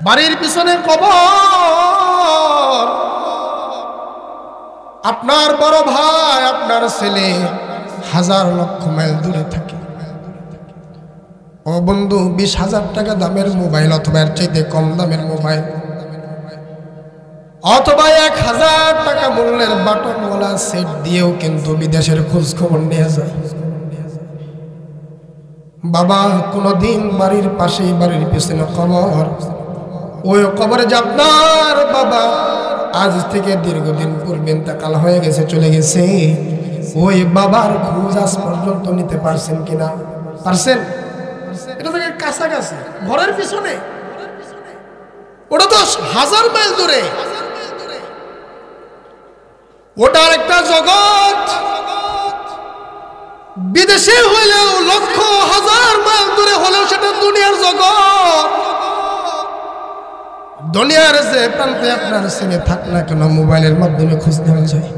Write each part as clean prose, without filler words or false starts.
বাড়ির পিছনে কবর, আপনার বড় ভাই আপনার ছেলে হাজার লক্ষ মাইল দূরে থাকে। ও বন্ধু, 20,000 টাকা দামের মোবাইল অথবা এর চাইতে কম দামের মোবাইল অথবা 1,000 টাকা মূল্যের বাটনওয়ালা সেট দিয়েও কিন্তু বিদেশের খোঁজ খবর নিয়ে যায়। বাবা, কোনদিন বাড়ির পাশেই বাড়ির পিছনে কবর, ওই কবরে যে আপনার বাবা আজ থেকে দীর্ঘদিন পূর্বে ইন্তেকাল হয়ে গেছে, চলে গেছে, ওই বাবার খোঁজ আজ পর্যন্ত নিতে পারছেন কিনা? পারছেন? এটা থেকে কাছাকাছি, ঘরের পিছনে, ওটা তো 1000 মাইল দূরে, ওটা একটা জগৎ। বিদেশে হইলেও লক্ষ হাজার মাইল দূরে হলেও সেটা দুনিয়ার জগৎ। দুনিয়ার যে প্রান্তে আপনার ছেলে থাক না কেন, মোবাইলের মাধ্যমে খোঁজ নেওয়া যায়।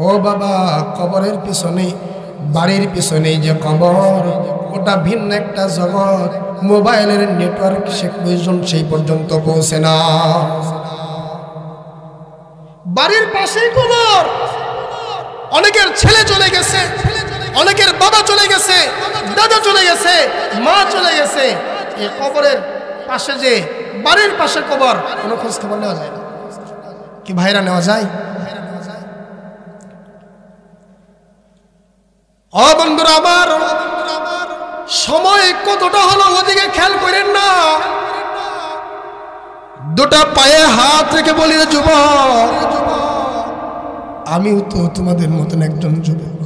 ও বাবা, কবরের পিছনে, বাড়ির পিছনে যে কবর, ওটা ভিন্ন একটা জগৎ। মোবাইলের নেটওয়ার্ক সেই পর্যন্ত পৌঁছে না। বাড়ির পাশেই কবর, অনেকের ছেলে চলে গেছে, অনেকের বাবা চলে গেছে, দাদা চলে গেছে, মা চলে গেছে। এই কবরের পাশে যে বাড়ির পাশে কবর, কোনো খোঁজ খবর নেওয়া যায় না কি ভাইরা? নেওয়া যায়? ও বন্ধুরা আমার, সময় কতটা হলো ওদিকে খেয়াল করেন না। দুটা পায়ে হাত রেখে বলি, যুবক, আমিও তো তোমাদের মতন একজন যুবক।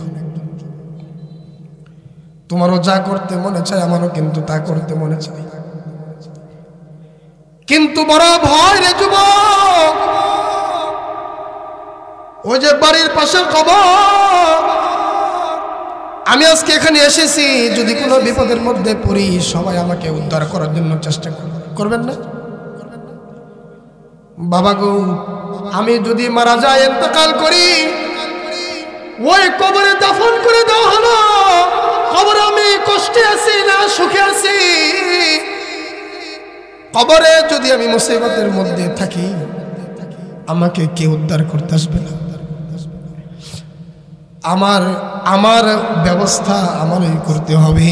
তোমারও যা করতে মনে চায়, আমারও কিন্তু তা করতে মনে চায়, কিন্তু বড় ভয় রে যুবক। ওই যে বাড়ির পাশে কবর, আমি আজকে এখানে এসেছি, যদি কোনো বিপদের মধ্যে পড়ি সবাই আমাকে উদ্ধার করার জন্য চেষ্টা করবেন না? বাবা গো, আমি যদি মারা যাই, ইন্তেকাল করি, ওই কবরে দাফন করে দেওয়া হলো। কবরে আমি কষ্টে আছি না সুখে আছি? কবরে যদি আমি মুসিবতের মধ্যে থাকি, আমাকে কে উদ্ধার করতে আসবে না? আমার ব্যবস্থা আমারই করতে হবে।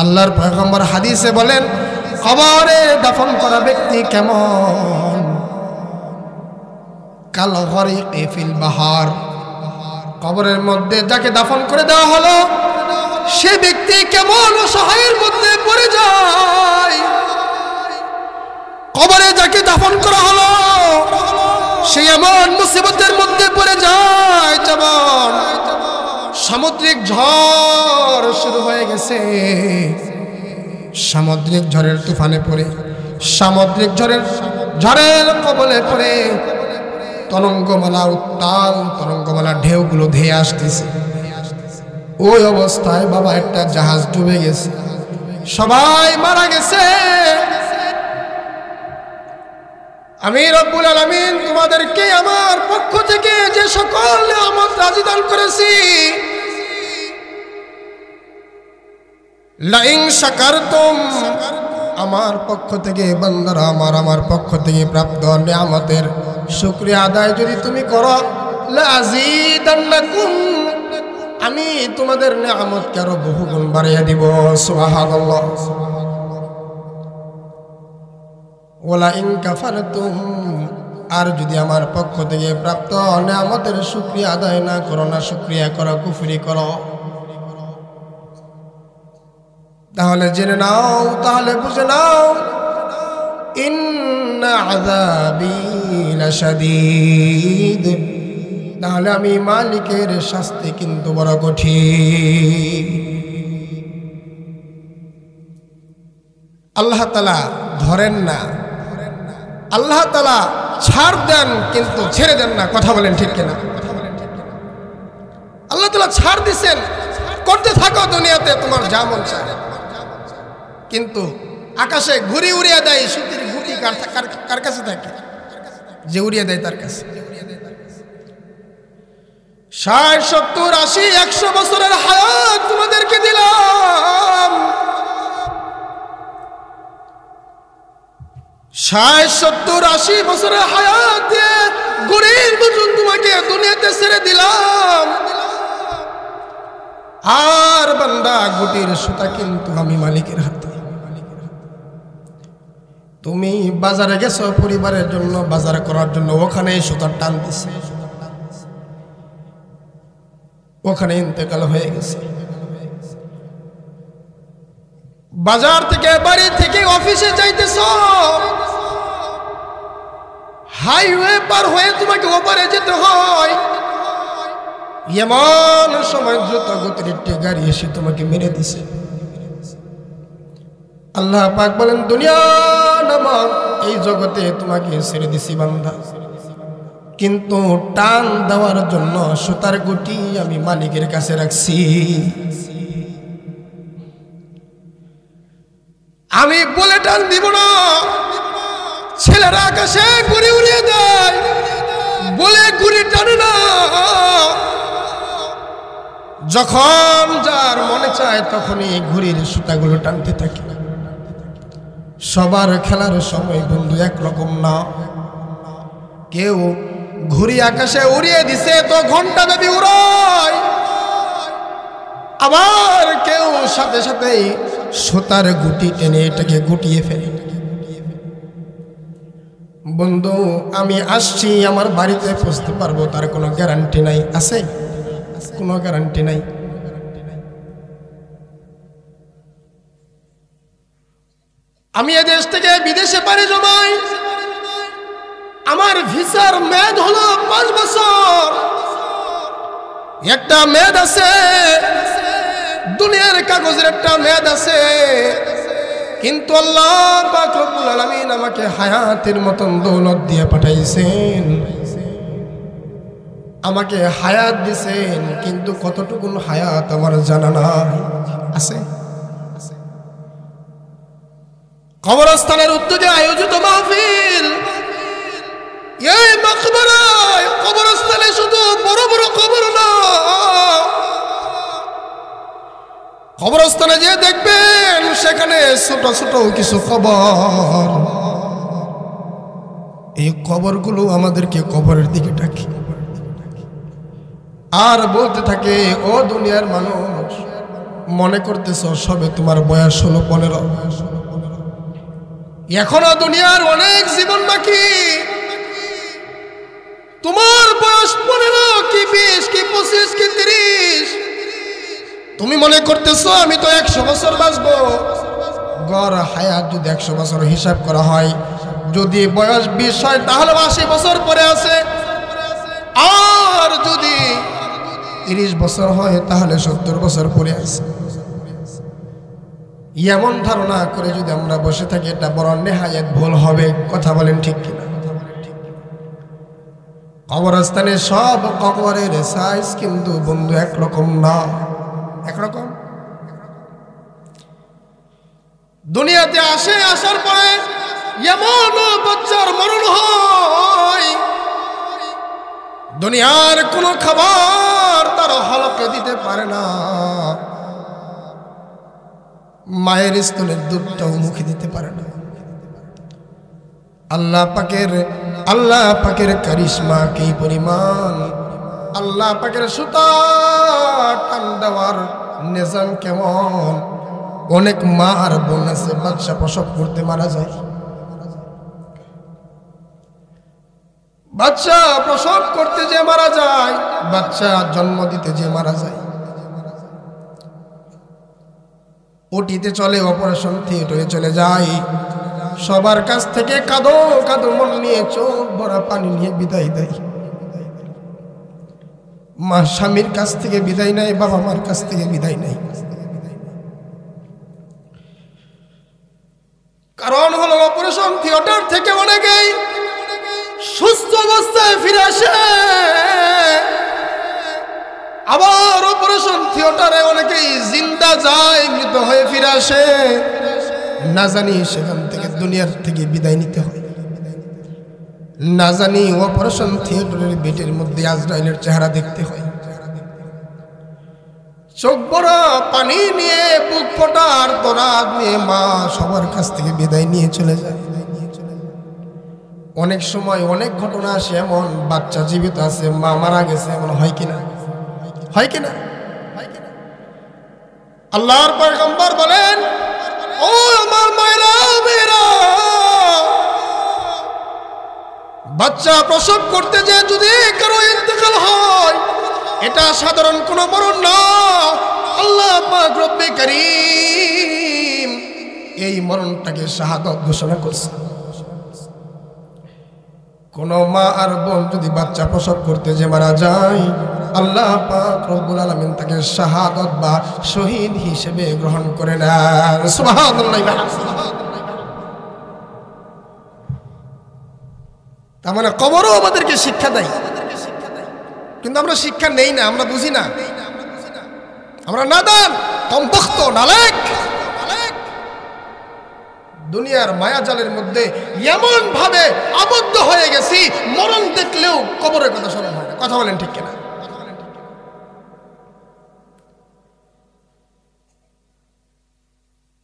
আল্লাহর পয়গম্বর হাদিসে বলেন, কবরে দাফন করা ব্যক্তি কেমন? কাল গরিকি ফিল বাহার। কবরের মধ্যে যাকে দাফন করে দেওয়া হলো, সে ব্যক্তি কেমন অসহায়ের মধ্যে পড়ে যায়। কবরে যাকে দাফন করা হলো, সে এমন মুসিবতের মধ্যে পড়ে যায় যেমন সামুদ্রিক ঝড় শুরু হয়ে গেছে। সামুদ্রিক ঝড়ের তুফানে পড়ে, সামুদ্রিক ঝড়ের কবলে পড়ে তরঙ্গমালা, উত্তাল তরঙ্গমালা ঢেউগুলো ধেয়ে আসতেছে। ওই অবস্থায় বাবা একটা জাহাজ ডুবে গেছে, সবাই মারা গেছে। আমি রব্বুল আলামিন তোমাদেরকে আমার পক্ষ থেকে যে সকল নিয়ামত রাজি দান করেছি, লাইন শাকারতুম, আমার পক্ষ থেকে বান্দারা আমার পক্ষ থেকে প্রাপ্ত নিয়ামতের শুকরিয়া আদায় যদি তুমি করো, লাযীদান্নাকুম, আমি তোমাদের নিয়ামতকে আরো বহুগুণ বাড়িয়ে দিব। সুবহানাল্লাহ। ওয়ালা ইন কাফারতুম, আর যদি আমার পক্ষ থেকে প্রাপ্ত নিয়ামতের শুকরিয়া আদায় না করো, না শুকরিয়া করো, কুফরি করো, তাহলে জেনে নাও, তাহলে বুঝে নাও, ইন্না আযাবি লাশাদীদ, তাহলে আমি মালিকের শাস্তি কিন্তু বড় কঠিন। আল্লাহ তাআলা ধরেন না, আল্লাহ তাআলা ছাড় দেন কিন্তু ছেড়ে দেন না। কথা বলেন ঠিক কিনা? আল্লাহ তাআলা ছাড় দিছেন, করতে থাকো দুনিয়াতে তোমার যা মন চায়, কিন্তু আকাশে ঘুরি উড়িয়ে দেয় সুতির গুটি কার কাছে থাকে? যে উড়িয়ে দেয় তার কাছে। 60, 70, 80, 100 বছরের হায়াত তোমাদেরকে দিলাম, 60-70-80 বছরের হায়াত দিয়ে গরিব মতন তোমাকে দুনিয়াতে ছেড়ে দিলাম, আর বান্দা গুটির সুতা কিন্তু আমি মালিকের হাতে। তুমি বাজারে গেছো পরিবারের জন্য, বাজার করার জন্য, ওখানে সুতার টান দিছে, ওখানে ইন্তেকাল হয়ে গেছে। বাজার থেকে বাড়ি থেকে অফিসে যাইতেছ, হাইওয়ে পার হয়ে তোমাকে ওপারে যেতে হয়, এমন সময় দ্রুত গতির একটি গাড়ি এসে তোমাকে মেরে দিছে। আল্লাহ পাক বলেন, দুনিয়া নামক এই জগতে তোমাকে ছেড়ে দিছি বান্দা, কিন্তু টান দেওয়ার জন্য সুতার গুটি আমি মালিকের কাছে রাখছি। আমি বলে টান দিব না, ছেলেরা আকাশে ঘুরে উড়িয়ে দেয়, বলে ঘুরে টানে না। যখন যার মনে চায় তখনই ঘুড়ির সুতাগুলো টানতে থাকে। সবার খেলার সময় বন্ধু একরকম না। কেউ ঘুড়ি আকাশে উড়িয়ে দিছে তো ঘন্টা ব্যাপী উড়ায়, আবার কেউ সাথে সাথেই সুতার গুটি টেনে এটাকে গুটিয়ে ফেলে। বন্ধু আমি আসছি, আমার বাড়িতে পৌঁছতে পারবো তার কোনো গ্যারান্টি নাই, আছে? কোনো গ্যারান্টি নাই। আমি এদেশ থেকে বিদেশে পাড়ি জমাই, আমার ভিসার মেয়াদ হলো 5 বছর। একটা মেয়াদ আছে, দুনিয়ার কাগজের একটা মেয়াদ আছে, কিন্তু আল্লাহ পাক রব্বুল আলামিন আমাকে হায়াতের মতন দৌলত দিয়ে পাঠাইছেন, আমাকে হায়াত দিছেন, কিন্তু কতটুকুন হায়াত আমার জানা নাই। আছে? কবরস্থানের উদ্যোগে আয়োজিত মাহফিল, এই মাকবারায় কবরস্থানে শুধু বড় বড় কবর না, কবরস্থানে যে দেখবেন সেখানে ছোট ছোট কিছু কবর। এই কবরগুলো আমাদেরকে কবরের দিকে ডাকে আর বলতে থাকে, ও দুনিয়ার মানুষ, মনে করতেছ সবে তোমার বয়স হলো 15, এখনো দুনিয়ার অনেক জীবন বাকি। তোমার বয়স 15 কি 20 কি 25 কি 30, তুমি মনে করতেছো আমি তো 100 বছর বাঁচবো। গড় হায়াত যদি 100 বছর হিসাব করা হয়, যদি বয়স 20 হয় তাহলে 80 বছর পরে আছে, আর যদি 30 বছর হয় তাহলে 70 বছর পরে আছে। এমন ধারণা করে যদি আমরা বসে থাকি, এটা বড় নেহায়েত ভুল হবে। কথা বলেন ঠিক কিনা? কবরস্থানে সব কবরের সাইজ কিন্তু বন্ধু একরকম না। একরকম দুনিয়াতে আসে, আসার পরে এমন বাচ্চার মরণ হয়, দুনিয়ার কোনো খাবার তার হলকে দিতে পারে না, মায়ের স্তনের দুধটাও মুখে দিতে পারে না। আল্লাহ পাকের কারিশমা কি পরিমাণ, আল্লাহ পাকের সুতা টান দেওয়ার নিজাম কেমন। অনেক মা আর বোন আছে বাচ্চা প্রসব করতে মারা যায়, বাচ্চা প্রসব করতে যে মারা যায়, বাচ্চা জন্ম দিতে যে মারা যায়। ওটিতে চলে, অপারেশন থিয়েটারে চলে যায়, সবার কাছ থেকে কাঁদো কাঁদো মন নিয়ে চোখ ভরা পানি নিয়ে বিদায় দেয়। মা স্বামীর কাছ থেকে বিদায় নেয়, বাবা মার কাছ থেকে বিদায় নেয়। কারণ হলো অপারেশন থিয়েটার থেকে অনেকেই সুস্থ অবস্থায় ফিরে আসে, আবার অপারেশন থিয়েটারে অনেকেই জিন্দা যায়, মৃত হয়ে ফিরে আসে। না জানি সেখান থেকে দুনিয়ার থেকে বিদায় নিতে হয়, না জানি অপারেশন থিয়েটারের বেডের মধ্যে আজরাইলের চেহারা দেখতে হয়। চোখ বড় পানি নিয়ে, বুক ফোটার দরাদ নিয়ে মা সবার কাছ থেকে বিদায় নিয়ে চলে যায়। অনেক সময় অনেক ঘটনা আসে, এমন বাচ্চা জীবিত আছে, মা মারা গেছে, এমন হয় কিনা? হয় কিনা? আল্লাহর পয়গম্বর বলেন, ও আমার মায়েরা মেয়েরা, বাচ্চা প্রসব করতে যে যদি কারো ইন্তেকাল হয়, এটা সাধারণ কোনো মরণ না। আল্লাহ পাক রব্বে কারীম এই মরণটাকে শাহাদাত ঘোষণা করছে। কোন মা আর বোন যদি বাচ্চা প্রসব করতে যে মারা যায়, আল্লাহ পাক রব্বুল আলামিন তাকে শাহাদাত বা শহীদ হিসেবে গ্রহণ করে নেন। সুবহানাল্লাহ। তার মানে কবরও আমাদেরকে শিক্ষা দেয়, কিন্তু আমরা শিক্ষা নেই না, আমরা বুঝি না, আমরা নাদান, কমবখ্ত, নালায়েক। দুনিয়ার মায়াজালের মধ্যে এমন ভাবে আবদ্ধ হয়ে গেছি, মরণ দেখলেও কবরের কথা স্মরণ হয় না। কথা বলেন ঠিক কিনা?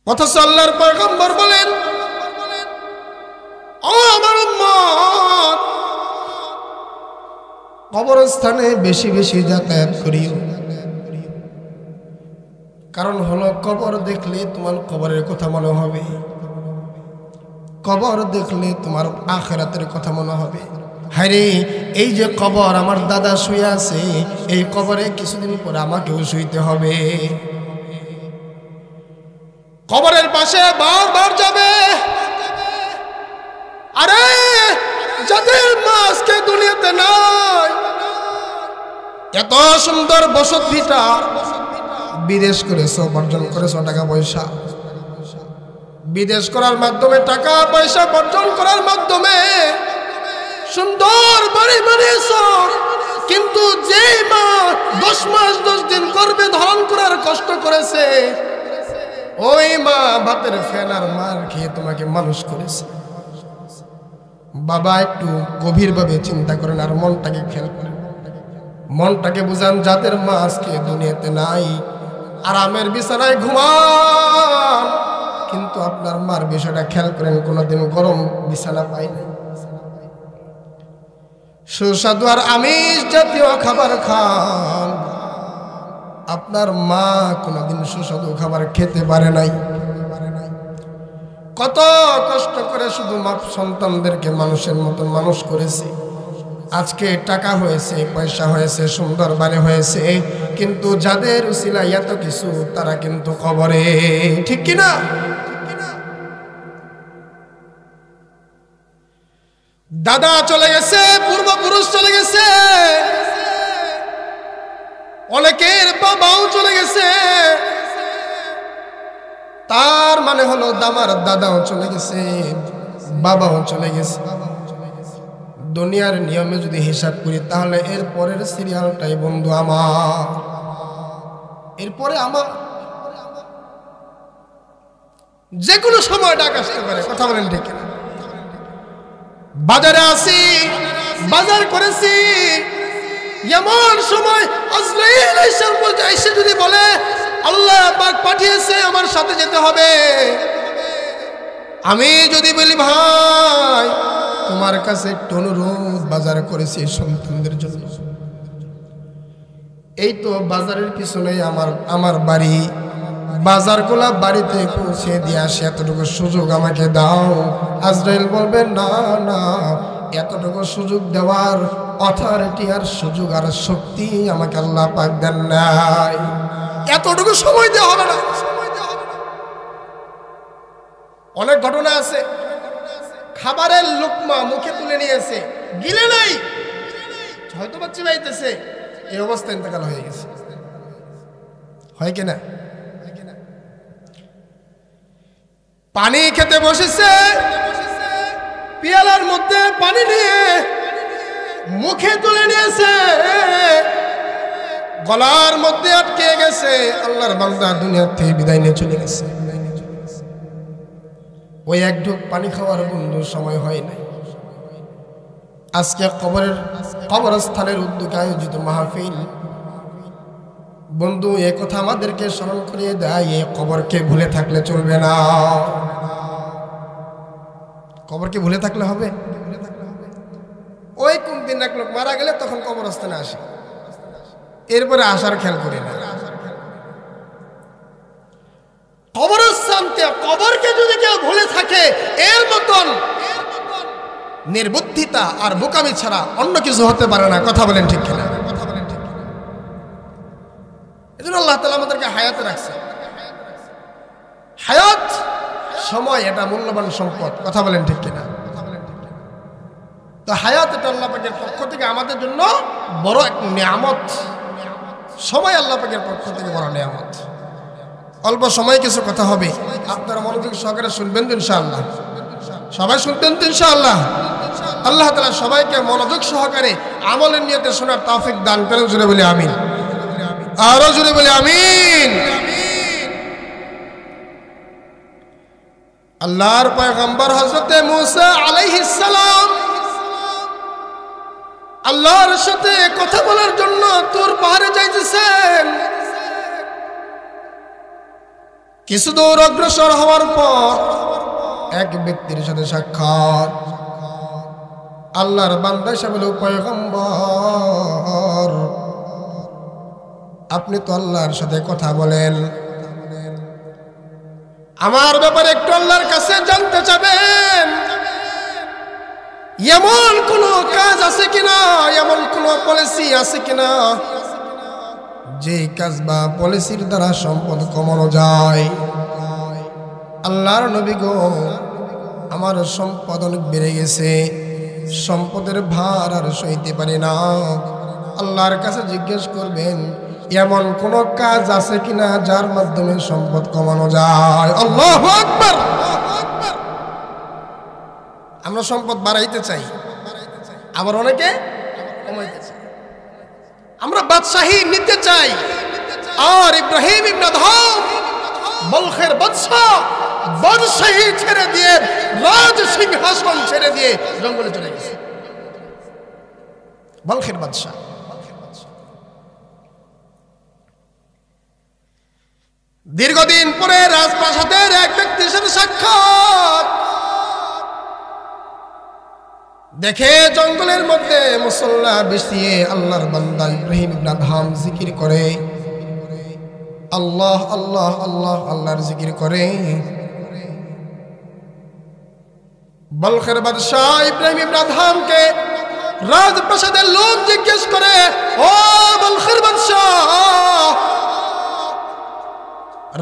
অথচ আল্লাহর পয়গম্বর বলেন, ও আমার উম্মত, কবরস্থানে বেশি বেশি যাতায়াত করিও। কারণ হলো, কবর দেখলে তোমার কবরের কথা মনে হবে, কবর দেখলে তোমার আখিরাতের কথা মনে হবে। হায়রে, এই যে কবর, আমার দাদা শুয়ে আছে, এই কবরে কিছুদিন পরে আমাকেও শুইতে হবে। কবরের পাশে বারবার যাবে। আরে যাদের মা আজকে দুনিয়াতে নাই, এত সুন্দর বসত ভিটা, বিদেশ করেছো, অর্জন করেছো টাকা পয়সা, বিদেশ করার মাধ্যমে টাকা পয়সা অর্জন করার মাধ্যমে সুন্দর বাড়ি বানিয়েছো, কিন্তু যে মা 10 মাস 10 দিন গর্ভে ধারণ করার কষ্ট করেছে, ওই মা বাপের ফেনার মার খেয়ে তোমাকে মানুষ করেছে। বাবা, একটু গভীরভাবে চিন্তা করেন আর মনটাকে খেয়াল করেন, মনটাকে বুঝান। যাদের মা আজকে দুনিয়াতে নাই, আরামের বিছানায় ঘুমান, কিন্তু আপনার মার বিষয়টা খেয়াল করেন, কোনোদিন গরম বিছানা পাই নাই। সুস্বাদু আর আমিষ জাতীয় খাবার খান, আপনার মা কোনোদিন সুস্বাদু খাবার খেতে পারে নাই। কত কষ্ট করে শুধু মা সন্তানদেরকে মানুষের মতন মানুষ করেছে। আজকে টাকা হয়েছে, পয়সা হয়েছে, সুন্দর বাড়ি হয়েছে, কিন্তু যাদের উসিলায় এত কিছু, তারা কিন্তু কবরে। ঠিক কিনা? দাদা চলে গেছে, পূর্বপুরুষ চলে গেছে, অনেকের বাবাও চলে গেছে। তার মানে হলো, আমার দাদাও চলে গেছে, বাবাও চলে গেছে। দুনিয়ার নিয়মে যদি হিসাব করি, তাহলে এর পরের সিরিয়ালটাই বন্ধু আমার, এরপরে আমার যে কোনো সময় ডাক আসতে পারে। কথা বলেন ঠিক কিনা? বাজারে আসি, বাজার করেছি, এমন সময় আজরাইল এসে যদি বলে, আল্লাহ পাক পাঠিয়েছে, আমার সাথে যেতে হবে, আমি যদি বলি, ভাই তোমার কাছে একটু অনুরোধ, বাজার করেছি সন্তানদের জন্য, এই তো বাজারের পিছনে আমার বাড়ি, বাজারগুলা বাড়িতে পৌঁছে দিয়ে আসে, এতটুকু সুযোগ আমাকে দাও। আজরাইল বলবে, না না, এতটুকু সুযোগ দেওয়ার অথরিটি আর সুযোগ আর শক্তি আমাকে আল্লাহ পাক দেন নাই, এতটুকু সময় দেওয়া হবে না। অনেক ঘটনা আছে, খাবারের লোকমা মুখে তুলে নিয়েছে, গিলে নাই, হয়তো বাচ্চা বাইতেছে, এই অবস্থা ইন্তেকাল হয়ে গেছে। হয় কিনা? পানি খেতে বসেছে, পিয়ালার মধ্যে পানি নিয়ে মুখে তুলে নিয়েছে, গলার মধ্যে আটকে গেছে। আল্লাহর বান্দা দুনিয়া থেকে বিদায় নিয়ে চলে গেছে। ওই এক ঢোক পানি খাওয়ার বন্ধু সময় হয় নাই। আজকে কবরস্থানের উদ্যোগে আয়োজিত মাহফিল, বন্ধু এ কথা আমাদেরকে স্মরণ করিয়ে দেয়, এই কবরকে ভুলে থাকলে চলবে না। কবরকে ভুলে থাকলে হবে? এক লোক মারা গেলে তখন কবরস্থানে আসি, এরপরে আসার খেয়াল করি না। কবরস্থানকে, কবরকে যদি কেউ ভুলে থাকে, এর মতন নির্বুদ্ধিতা আর বোকামি ছাড়া অন্য কিছু হতে পারে না। কথা বলেন ঠিক কিনা? এই জন্য আল্লাহ তাআলা আমাদেরকে হায়াতে রাখছে। হায়াত, সময়, এটা মূল্যবান সম্পদ। কথা বলেন ঠিক কিনা? তো হায়াত এটা আল্লাহ পাকের পক্ষ থেকে আমাদের জন্য বড় এক নিয়ামত। সময় আল্লাহ পাকের পক্ষ থেকে বড় নিয়ামত। অল্প সময় কিছু কথা হবে, আপনারা মনোযোগ সহকারে শুনবেন তো ইনশাআল্লাহ? সবাই শুনবেন তো ইনশাআল্লাহ? আল্লাহ তাআলা সবাইকে মনোযোগ সহকারে আমলের নিয়তে শোনার তৌফিক দান করেন। জোরে বলি আমিন। আরো জোরে বলি আমিন। আল্লাহর পয়গম্বর হযরতে মূসা আলাইহিস সালাম আল্লাহর সাথে কথা বলার জন্য তুর পাহাড়ে যাইতেছেন। কিছু দূর অগ্রসর হওয়ার পর এক ব্যক্তির সাথে সাক্ষাৎ। আল্লাহর বান্দা এসে বলে, পয়গম্বর, আপনি তো আল্লাহর সাথে কথা বলেন, আমার ব্যাপারে একটু আল্লাহর কাছে জানতে চাবেন। এমন কোন কাজ আছে কিনা, এমন কোন পলিসি আছে কিনা যে কাজ বা পলিসির দ্বারা সম্পদ কমানো যায়? আল্লাহর নবী গো, আমার সম্পদ অনেক বেড়ে গেছে, সম্পদের ভার আর সইতে পারি না। আল্লাহর কাছে জিজ্ঞেস করবেন এমন কোন কাজ আছে কিনা যার মাধ্যমে সম্পদ কমানো যায়। আল্লাহু আকবার। আমরা সম্পদ বাড়াইতে চাই, আবার অনেকে কমাইতে চাই। আমরা বাদশাহী নিতে চাই। আর ইব্রাহিম ইবনে আদহাম বলখের বাদশা বাদশাহী ছেড়ে দিয়ে, রাজ সিংহাসন ছেড়ে দিয়ে জঙ্গলে চলে গেছে। বলখের বাদশা। দীর্ঘদিন পরে রাজপ্রাসাদের এক ব্যক্তির সাথে সাক্ষাৎ। দেখে জঙ্গলের মধ্যে মুসল্লা বিছিয়ে আল্লাহর বান্দা ইব্রাহিম ইবনে আদহাম জিকির করে, আল্লাহ আল্লাহ আল্লাহ আল্লাহর জিকির করে। বলখের বাদশাহ ইব্রাহিম ইবনে আদহামকে রাজপ্রাসাদের লোক জিজ্ঞেস করে, ও বলখের বাদশাহ,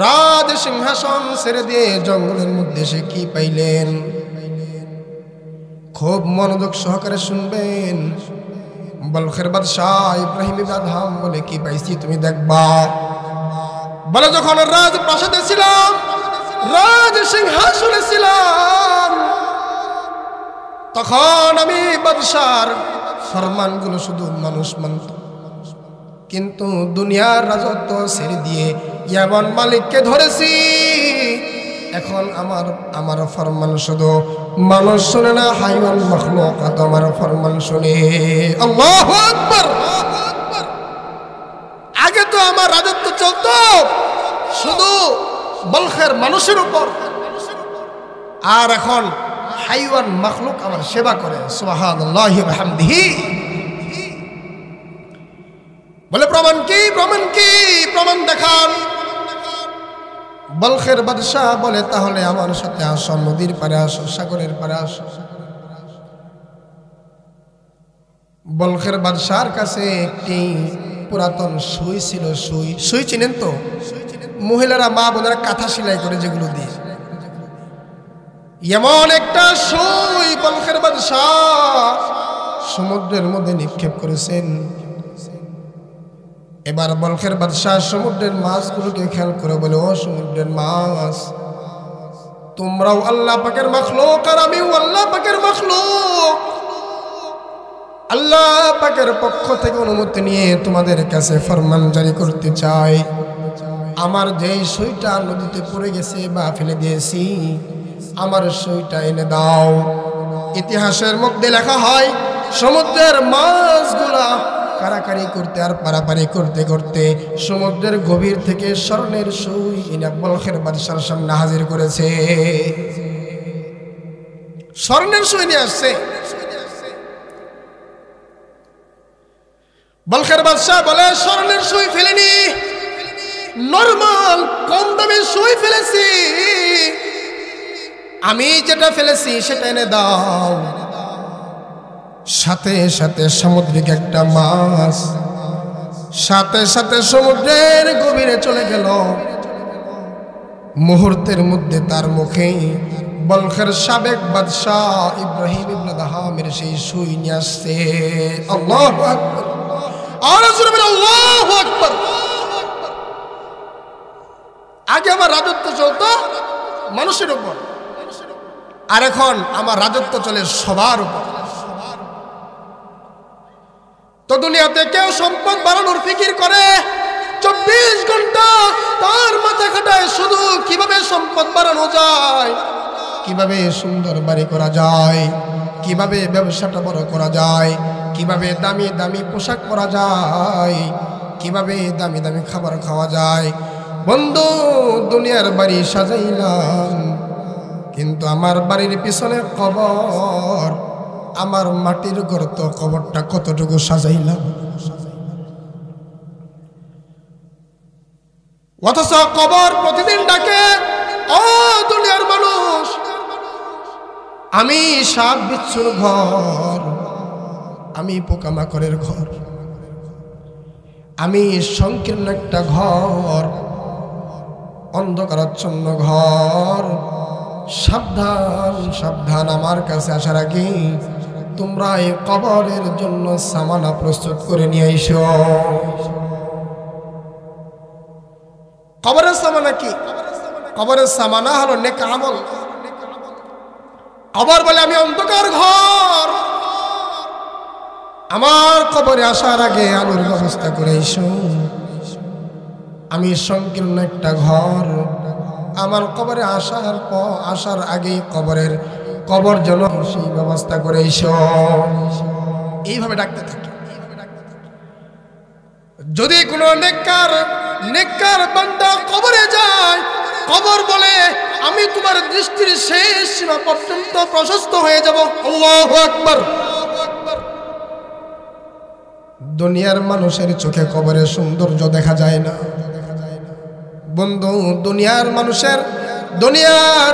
রাজ সিংহাসন ছেড়ে দিয়ে জঙ্গলের মধ্যে সে কি পাইলেন? খুব মনোযোগ সহকারে শুনবেন। বলখের বাদশাহ ইব্রাহিম ইবনে আদহাম বলে, কি পাইছি তুমি দেখবা। বলে, যখন রাজপ্রাসাদে ছিলাম, রাজ সিংহাসনে ছিলাম, তখন আমি বাদশার ফরমানগুলো শুধু মানুষ মানত, কিন্তু দুনিয়ার রাজত্ব ছেড়ে দিয়ে এমন মালিককে ধরেছি, এখন আমার ফরমান শুধু মানুষ শুনে না, হাইওয়ান মাখলুকাত আমার ফরমান শুনে। আল্লাহু আকবার। আগে তো আমার রাজত্ব চলতো শুধু বলখের মানুষের উপর, আর এখন হাইওয়ান মাখলুক আমার সেবা করে। সুবহানাল্লাহি ওয়া বিহামদিহি। বলে, প্রমাণ কি? প্রমাণ কি? প্রমাণ দেখান। বলখের বাদশাহ বলে, তাহলে আমার সাথে আসো, নদীর পারে আসো, সাগরের পারে আসো। বলখের বাদশার কাছে একটি পুরাতন সুই ছিল। সুই চিনেন তো? মহিলারা, মা বোনেরা কাঁথা সেলাই করে যেগুলো দিয়ে, এমন একটা সুই বলখের বাদশাহ সমুদ্রের মধ্যে নিক্ষেপ করেছেন। এবার বলখের বাদশাহ সমুদ্রের মাছগুলোকে খেয়াল করে বলে, ও সমুদ্রের মাছ, তোমরাও আল্লাহ পাকের মাখলুক আর আমিও আল্লাহ পাকের মাখলুক। আল্লাহ পাকের পক্ষ থেকে অনুমতি নিয়ে তোমাদের কাছে ফরমান জারি করতে চাই। আমার যেই সুইটা নদীতে পড়ে গেছে বা ফেলে দিয়েছি, আমার সুইটা এনে দাও। ইতিহাসের মধ্যে লেখা হয়, সমুদ্রের মাছগুলা কারাকারি করতে আর পারাপারি করতে করতে সমুদ্রের গভীর থেকে স্বর্ণের সুই এনে বলখের বাদশার সামনে হাজির করেছে। স্বর্ণের সুই নিয়ে আসছে। বলখের বাদশাহ বলে স্বর্ণের সুই ফেলেনি, নরমাল কম দামের সুই ফেলেছি, আমি যেটা ফেলেছি সেটা এনে দাও। সাথে সাথে সামুদ্রিক একটা মাছ সাথে সাথে সমুদ্রের গভীরে চলে গেল। মুহূর্তের মধ্যে তার মুখে বলখের সাবেক বাদশাহ ইব্রাহিম ইবনে দাহামের সেই সুই নিয়ে আসছে। আল্লাহু আকবার, আর জোরে বলেন আল্লাহু আকবার। আগে আমার রাজত্ব চলতো মানুষের উপর, আর এখন আমার রাজত্ব চলে সবার উপর। তো দুনিয়াতে কেউ সম্পদ বাড়ানোর ফিকির করে, 24 ঘন্টা তার মাথা খাটায় শুধু কিভাবে সম্পদ বাড়ানো যায়, কিভাবে সুন্দর বাড়ি করা যায়, কিভাবে ব্যবসাটা বড় করা যায়, কিভাবে দামি দামি পোশাক পরা যায়, কিভাবে দামি দামি খাবার খাওয়া যায়। বন্ধু, দুনিয়ার বাড়ি সাজাইলাম, কিন্তু আমার বাড়ির পিছনে কবর, আমার মাটির গর্ত, কবরটা কতটুকু সাজাইলাম। অথচ কবর প্রতিদিন ডাকে, ও দুনিয়ার মানুষ, আমি সাপ বিচ্ছুর ঘর, আমি পোকামাকড়ের ঘর, আমি সংকীর্ণ একটা ঘর, অন্ধকারাচ্ছন্ন ঘর। সাবধান সাবধান, আমার কাছে আসার আগে তোমরা এই কবরের জন্য সামানা প্রস্তুত করে নিয়ে এসো। কবরের সামানা কি? কবরের সামানা হলো নেক আমল। কবর বলে আমি অন্ধকার ঘর, আমার কবরে আসার আগে আলোর ব্যবস্থা করে এসো। আমি সংকীর্ণ একটা ঘর, আমার কবরে আসার আগে কবর যেন সেই ব্যবস্থা করে এসো। এইভাবে ডাকতে থাকি। যদি কোনো নেককার বান্দা কবরে যায়, কবর বলে আমি তোমার দৃষ্টির শেষ সীমা পর্যন্ত প্রশস্ত হয়ে যাব। আল্লাহু আকবার। দুনিয়ার মানুষের চোখে কবরের সৌন্দর্য দেখা যায় না বন্ধু, দুনিয়ার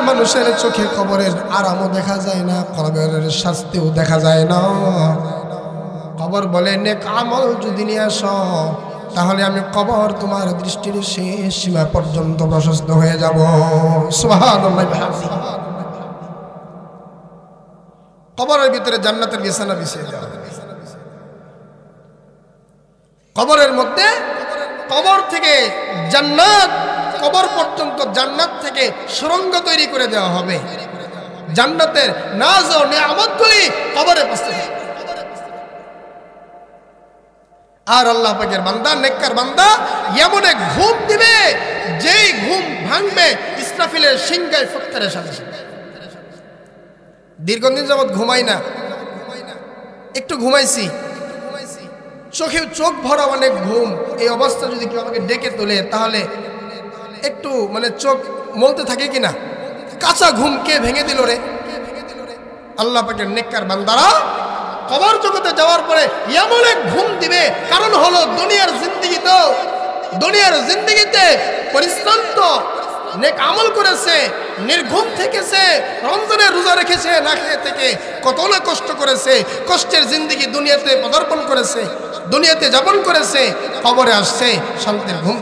মানুষের চোখে কবরের আরামও দেখা যায় না, কবরের শাস্তিও দেখা যায় না। কবর বলে নেক আমল যদি নিয়ে আসো, তাহলে আমি কবর তোমার দৃষ্টির শেষ সীমা পর্যন্ত প্রশস্ত হয়ে যাব। সুবহানাল্লাহ। কবরের ভিতরে জান্নাতের বিছানা বিছিয়ে দেওয়া, কবরের মধ্যে কবর থেকে জান্নাত, কবর পর্যন্ত জান্নাত থেকে সুড়ঙ্গ তৈরি করে দেওয়া হবে। জান্নাতের নাজ ও নিয়ামতগুলি কবরে উপস্থিত। আর আল্লাহ পাকের বান্দা, নেককার বান্দা এমন এক ঘুম দিবে, যেই ঘুম ভাঙবে ইসরাফিলের সিংহায় ফুৎকারের সাথে সাথে। দীর্ঘদিন যাবৎ ঘুমাই না, একটু ঘুমাইছি, চোখ ভরা অনেক ঘুম। এই অবস্থা যদি কেউ আমাকে ডেকে তোলে, তাহলে একটু চোখ মলতে থাকে কিনা, কাঁচা ঘুম কে ভেঙে দিল রে? আল্লাহ পাকের নেককার বান্দারা কবর জগতে যাওয়ার পরে এমন এক ঘুম দিবে, কারণ হলো দুনিয়ার জিন্দেগিতে পরিশ্রান্ত নেক আমল করেছে, নির্ঘুম থেকেছে, রমজানের রোজা রেখেছে, না খেয়ে থেকে কত না কষ্ট করেছে, কষ্টের জিন্দেগি দুনিয়াতে পদার্পণ করেছে, দুনিয়াতে যাপন করেছে, কবরে আসছে শান্তির ঘুম।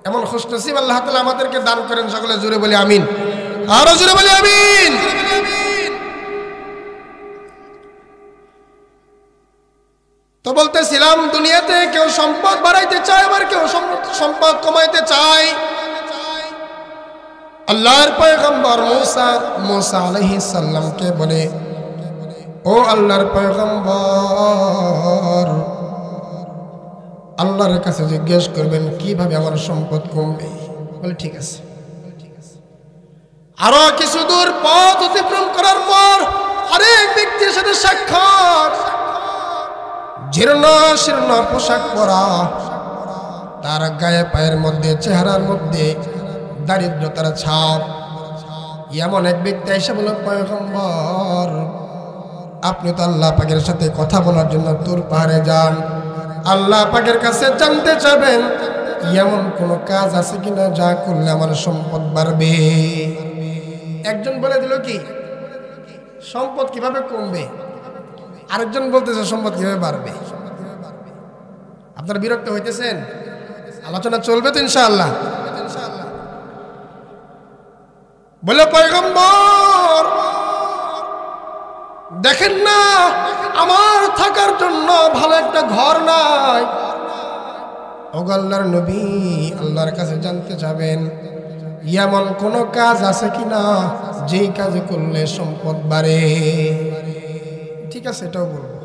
এমন খুশনসিব আল্লাহ তাআলা আমাদেরকে দান করেন। সকলে জোরে বলি আমিন, আরো জোরে বলি আমিন। তো বলতেছিলাম, দুনিয়াতে কেউ সম্পদ বাড়াইতে চায়, আবার কেউ সম্পদ কমাইতে চায়। আল্লাহর পয়গম্বর মুসা আলাইহিস সালামকে বলে, ও আল্লাহর পয়গম্বর, আল্লাহর কাছে জিজ্ঞেস করবেন কিভাবে আমার সম্পদ কমবে। বলে ঠিক আছে। আরো কিছু দূর পথ অতিক্রম করার পর আরেক ব্যক্তির সাথে সাক্ষাৎ। জীর্ণ শীর্ণ পোশাক পরা, তার গায়ে পায়ের মধ্যে, চেহারার মধ্যে দারিদ্রতার ছাপ। এমন এক ব্যক্তি এসে বলে, পয়গম্বর আপনি তো আল্লাহ পাকের সাথে কথা বলার জন্য তুর পাহাড়ে যান, আল্লাহ পাকের কাছে জানতে চাবেন এমন কোন কাজ আছে কিনা যা করলে আমার সম্পদ বাড়বে। একজন বলে দিল কি সম্পদ কিভাবে কমবে, আরেকজন বলতেছে সম্পদ কিভাবে বাড়বে। আপনারা বিরক্ত হইতেছেন? আলোচনা চলবে তো ইনশাআল্লাহ। বলে পয়গম্বর দেখেন না আমার থাকার জন্য ভালো একটা ঘর নাই। ওগো আল্লাহর নবী, আল্লাহর কাছে জানতে যাবেন এমন কোন কাজ আছে কিনা যেই কাজে করলে সম্পদ বাড়ে। ঠিক আছে, এটাও বলবো।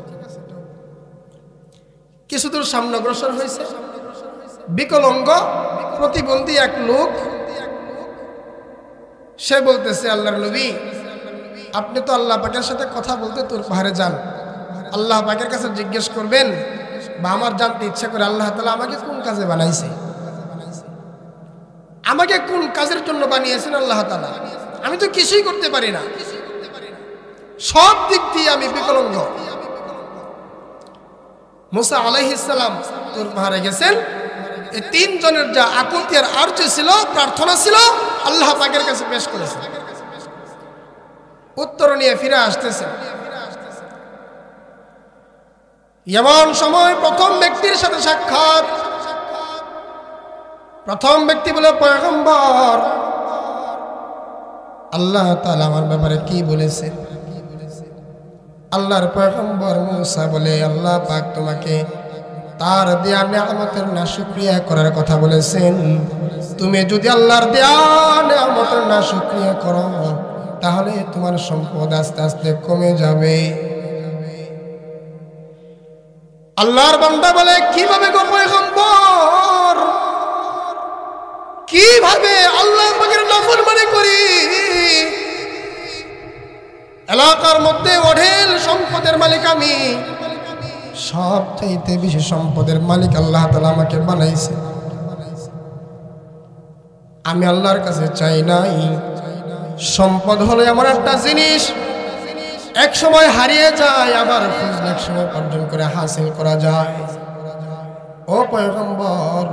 কিছু দূর সামনে অগ্রসর হয়েছে, বিকলাঙ্গ প্রতিবন্ধী এক লোক, সে বলতেছে আল্লাহর নবী আপনি তো আল্লাহ পাকের সাথে কথা বলতে তোর পাহাড়ে যান, আল্লাহ পাকের কাছে জিজ্ঞেস করবেন বা আমার জানতে ইচ্ছা করে আল্লাহ তাআলা আমাকে কোন কাজে বানাইছে, আমাকে কোন কাজের জন্য বানিয়েছেন আল্লাহ তাআলা। আমি তো কিছুই করতে পারি না, সব দিক দিয়ে আমি বিকলাঙ্গ। মুসা আলাইহিস সালাম তোর পাহাড়ে গেছেন, এই তিনজনের যা আকুতি আর আরজ ছিল, প্রার্থনা ছিল, আল্লাহ পাকের কাছে পেশ করেছেন। উত্তর নিয়ে ফিরে আসতেছেন। এমন সময় প্রথম ব্যক্তির সাথে সাক্ষাৎ। প্রথম ব্যক্তি বলে পয়গম্বর আল্লাহ তাআলা আমার ব্যাপারে কি বলেছে। আল্লাহর পয়গম্বর মুসা বলে আল্লাহ পাক তোমাকে তার দেয়া নিয়ামতের নাশুকরিয়া করার কথা বলেছেন। তুমি যদি আল্লাহর দেয়া নিয়ামতের নাশুকরিয়া করো তাহলে তোমার সম্পদ আস্তে আস্তে কমে যাবে। আল্লাহর বান্দা বলে কিভাবে গো পয়গম্বর, কিভাবে আল্লাহ পাকের নাফরমানি করি? এলাকার মধ্যে অঢেল সম্পদের মালিক আমি, সবচাইতে বেশি সম্পদের মালিক আল্লাহ তাআলা আমাকে বানাইছে। আমি আল্লাহর কাছে চাই নাই। সম্পদ হলো এমন একটা জিনিস এক সময় হারিয়ে যায়, আবার খুঁজলে এক সময় অর্জন করে হাসিল করা যায়। ও পয়গম্বর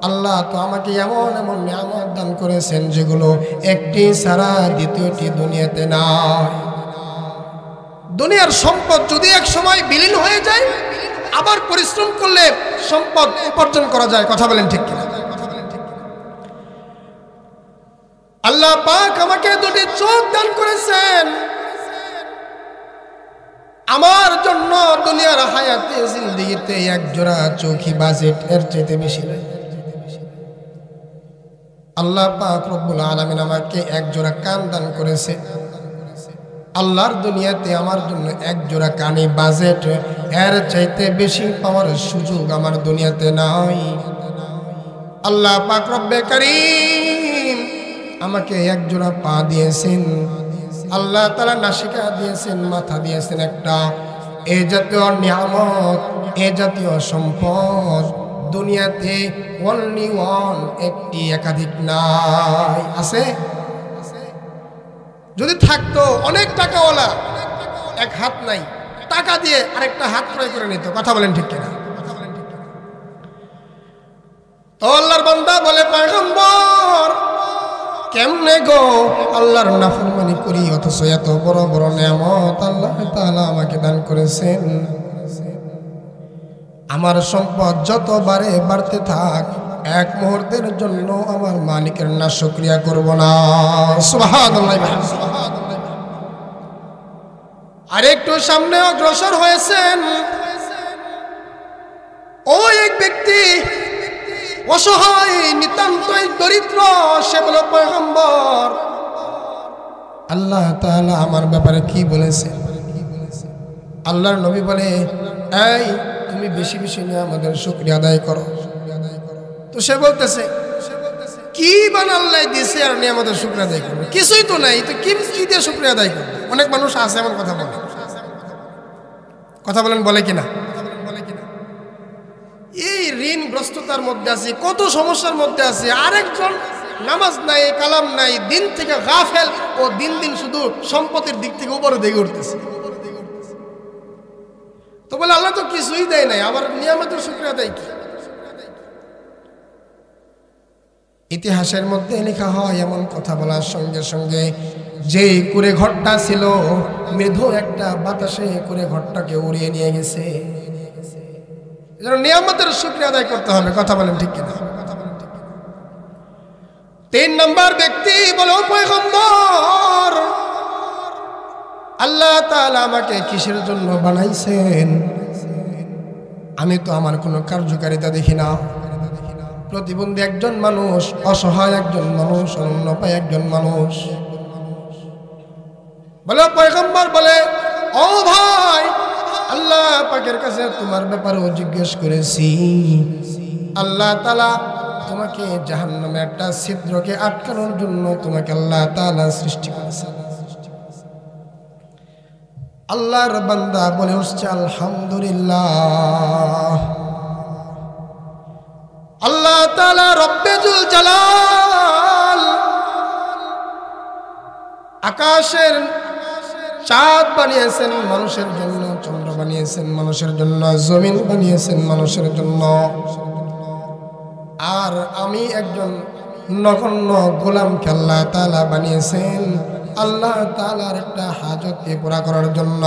আল্লাহ তো আমাকে এমন এমন নিয়ামত দান করেছেন যেগুলো একটি ছাড়া দ্বিতীয়টি দুনিয়াতে নাই। দুনিয়ার সম্পদ যদি এক সময় বিলীন হয়ে যায়, আবার পরিশ্রম করলে সম্পদ উপার্জন করা যায়। কথা বলেন ঠিক কিনা? আল্লাহ পাক আমাকে দুটি চোখ দান করেছেন, আমার জন্য দুনিয়ার হায়াতে জিন্দেগিতে এক জোড়া চোখই বাজেট এর চাইতে বেশি নাই। আল্লাহ পাক রব্বুল আলামিন আমাকে এক জোড়া কান দান করেছে। আল্লাহর দুনিয়াতে আমার জন্য এক জোড়া কানে বাজেট এর চাইতে বেশি পাওয়ার সুযোগ আমার দুনিয়াতে নাই। আল্লাহ পাক রব্বে কারীম আমাকে এক জোড়া পা দিয়েছেন, আল্লাহ তাআলা নাসিকা দিয়েছেন, মাথা দিয়েছেন একটা। এই জাতীয় নিয়ামত, এই জাতীয় সম্পদ দুনিয়াতে অনলি ওয়ান, একটি, একাধিক নাই। আছে? যদি থাকতো অনেক টাকাওয়ালা, এক হাত নাই, টাকা দিয়ে আরেকটা হাত ক্রয় করে নিত। কথা বলেন ঠিক কিনা? তো আল্লাহর বান্দা বলে পয়গম্বর কেমনে গো আল্লাহর নাফরমানি করি অথচ এত বড় বড় নিয়ামত আল্লাহ তাআলা আমাকে দান করেছেন। আমার সম্পদ যত বাড়তে থাক, এক মুহূর্তের জন্য আমার মালিকের নাশুকরিয়া করব না। সুবহানাল্লাহ। আরেকটু সামনে অগ্রসর হয়েছেন, ওই এক ব্যক্তি অসহায়, নিতান্তই দরিদ্র। সে বলে পয়গম্বর আল্লাহ তাআলা আমার ব্যাপারে কি বলেছে? আল্লাহর নবী বলে এই তুমি বেশি বেশি নিয়ামতের শুকরিয়া আদায় করো। তো সে বলতেছে কি বান আল্লাহ দিয়েছে আর নিয়ামতের শুকরিয়া আদায় করবে? কিছুই তো নাই, তো কি দিয়ে শুকরিয়া আদায় করবে? অনেক মানুষ আছে এমন কথা বলে। কথা বলেন, বলে কিনা? এই ঋণগ্রস্ততার মধ্যে আছে, কত সমস্যার মধ্যে আছে। আরেকজন নামাজ নাই, কালাম নাই, দিন থেকে গাফেল, ও দিন দিন শুধু সম্পদের দিক থেকে উপরে দিকে উঠতেছে। তো বলে আল্লাহ তো কিছুই দেয় নাই, আবার নিয়ামতের শুকরিয়া দেয় কি? ইতিহাসের মধ্যে লেখা হয় এমন কথা বলার সঙ্গে সঙ্গে যে কুড়ে ঘরটা ছিল মৃদু একটা বাতাসে কুড়ে ঘরটাকে উড়িয়ে নিয়ে গেছে। নিয়ামতের শুকরিয়া আদায় করতে হবে। কথা বলেন ঠিক কিনা? 3 নম্বর ব্যক্তি বলে, ও পয়গম্বর, আল্লাহ তাআলা আমাকে কিসের জন্য বানাইছেন? আমি তো আমার কোনো কার্যকারিতা দেখি না। প্রতিবন্ধী একজন মানুষ, অসহায় একজন মানুষ, অন্যপায় একজন মানুষ। বলে পয়গম্বর বলে, ও ভাই, আল্লাহ পাকের কাছে তোমার ব্যাপারেও জিজ্ঞেস করেছি। আল্লাহ তাআলা তোমাকে জাহান্নামে একটা ছিদ্রকে আটকানোর জন্য তোমাকে আল্লাহ তাআলা সৃষ্টি করেছেন। আল্লাহর বান্দা বলে উঠছে আলহামদুলিল্লাহ। আল্লাহ তাআলা রব্বে জুল জালাল আকাশের চাঁদ বানিয়েছেন মানুষের জন্য, চন্দ্র বানিয়েছেন মানুষের জন্য, জমিন বানিয়েছেন মানুষের জন্য। আর আমি একজন নগণ্য গোলামকে আল্লাহ তাআলা বানিয়েছেন আল্লাহ তাআলার একটা হাজতকে পুরা করার জন্য।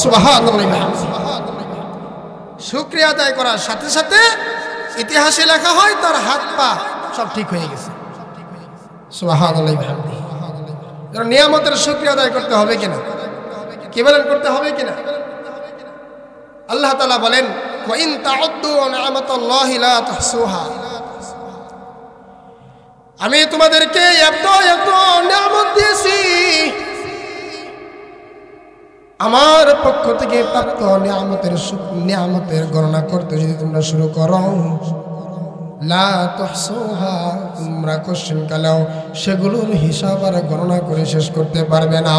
সুবহানাল্লাহ। শুকরিয়া আদায় করার সাথে সাথে ইতিহাসে লেখা হয় তার হাত পা সব ঠিক হয়ে গেছে। সুবহানাল্লাহ। নিয়ামতের শুকরিয়া আদায় করতে হবে কিনা? কি বলেন, করতে হবে কিনা? আল্লাহ তাআলা বলেন, ওয়া ইন তাউদ্দু নি'মাতাল্লাহি লা তুহসুহা। আমি তোমাদেরকে এত এত নিয়ামত দিয়েছি, আমার পক্ষ থেকে প্রাপ্ত নিয়ামতের গণনা করতে যদি তোমরা শুরু করো, লা তুহসুহা, তোমরা কোশ্চেন কালেও সেগুলোর হিসাব আর গণনা করে শেষ করতে পারবে না।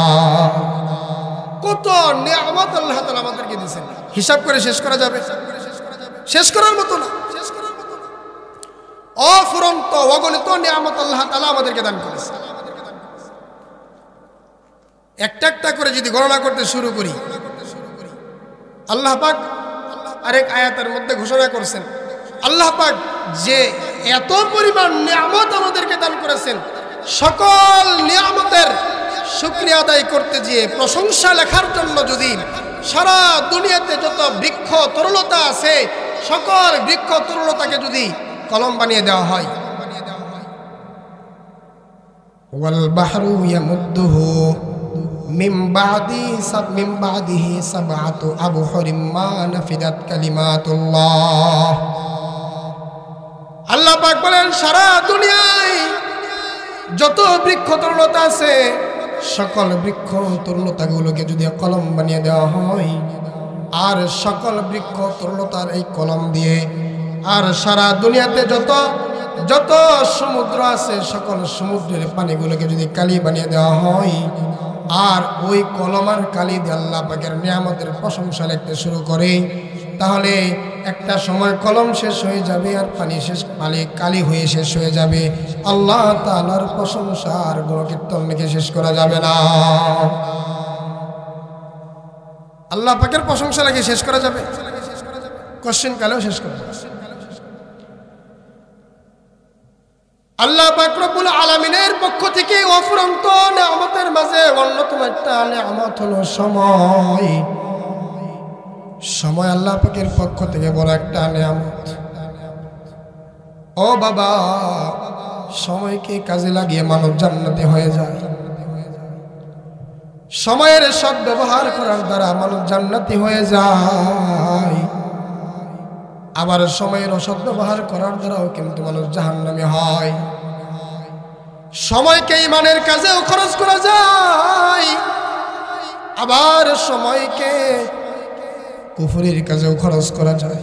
কত নিয়ামত আল্লাহ তাআলা আমাদেরকে দিয়েছেন, হিসাব করে শেষ করা যাবে? শেষ করার মতো না। অফুরন্ত অগণিত নিয়ামত আল্লাহ তাআলা আমাদেরকে দান করেছে। একটা একটা করে যদি গণনা করতে শুরু করি, আল্লাহ পাক আরেক আয়াতের মধ্যে ঘোষণা করেছেন, আল্লাহ পাক যে এত পরিমাণ নিয়ামত আমাদেরকে দান করেছেন, সকল নিয়ামতের শুকরিয়া আদায় করতে গিয়ে প্রশংসা লেখার জন্য যদি সারা দুনিয়াতে যত বৃক্ষ তরুলতা আছে, সকল বৃক্ষ তরুলতাকে যদি কলম বানিয়ে দেওয়া হয়, ওয়াল বাহরু ইয়ামুদ্দুহু মিন বাদিহি সাবআতু আবহুরিম মা নাফিদাত কালিমাতুল্লাহ। আল্লাহ পাক বলেন, সারা দুনিয়ায় যত বৃক্ষ তরুলতা আছে, সকল বৃক্ষ তরুলতাগুলোকে যদি কলম বানিয়ে দেওয়া হয়, আর সকল বৃক্ষ তরুলতার এই কলম দিয়ে আর সারা দুনিয়াতে যত যত সমুদ্র আছে, সকল সমুদ্রের পানিগুলোকে যদি কালি বানিয়ে দেওয়া হয়, আর ওই কলম আর কালি দিয়ে আল্লাহ পাকের নিয়ামতের প্রশংসা লিখতে শুরু করে, তাহলে একটা সময় কলম শেষ হয়ে যাবে আর পানি কালি হয়ে শেষ হয়ে যাবে। আল্লাহ তাআলার প্রশংসা আর গুণকীর্তন লিখে শেষ করা যাবে না। আল্লাহ পাকের প্রশংসা লিখে শেষ করা যাবে? কোশ্চেন কালেও শেষ করা যাবে। আল্লাহ পাক রব্বুল আলামিনের পক্ষ থেকে অফুরন্ত নিয়ামতের মাঝে অন্যতম একটা নিয়ামত হলো সময়। সময় আল্লাহ পাকের পক্ষ থেকে বড় একটা নিয়ামত। ও বাবা, সময়কে কাজে লাগিয়ে মানব জান্নাতি হয়ে যায়। সময়ের সৎ ব্যবহার করার দ্বারা মানব জান্নাতি হয়ে যায়, আবার সময়ের অসৎ ব্যবহার করার দ্বারাও কিন্তু মানুষ জাহান্নামী হয়। সময়কে ঈমানের কাজেও খরচ করা যায়, আবার সময়কে কুফরির কাজেও খরচ করা যায়।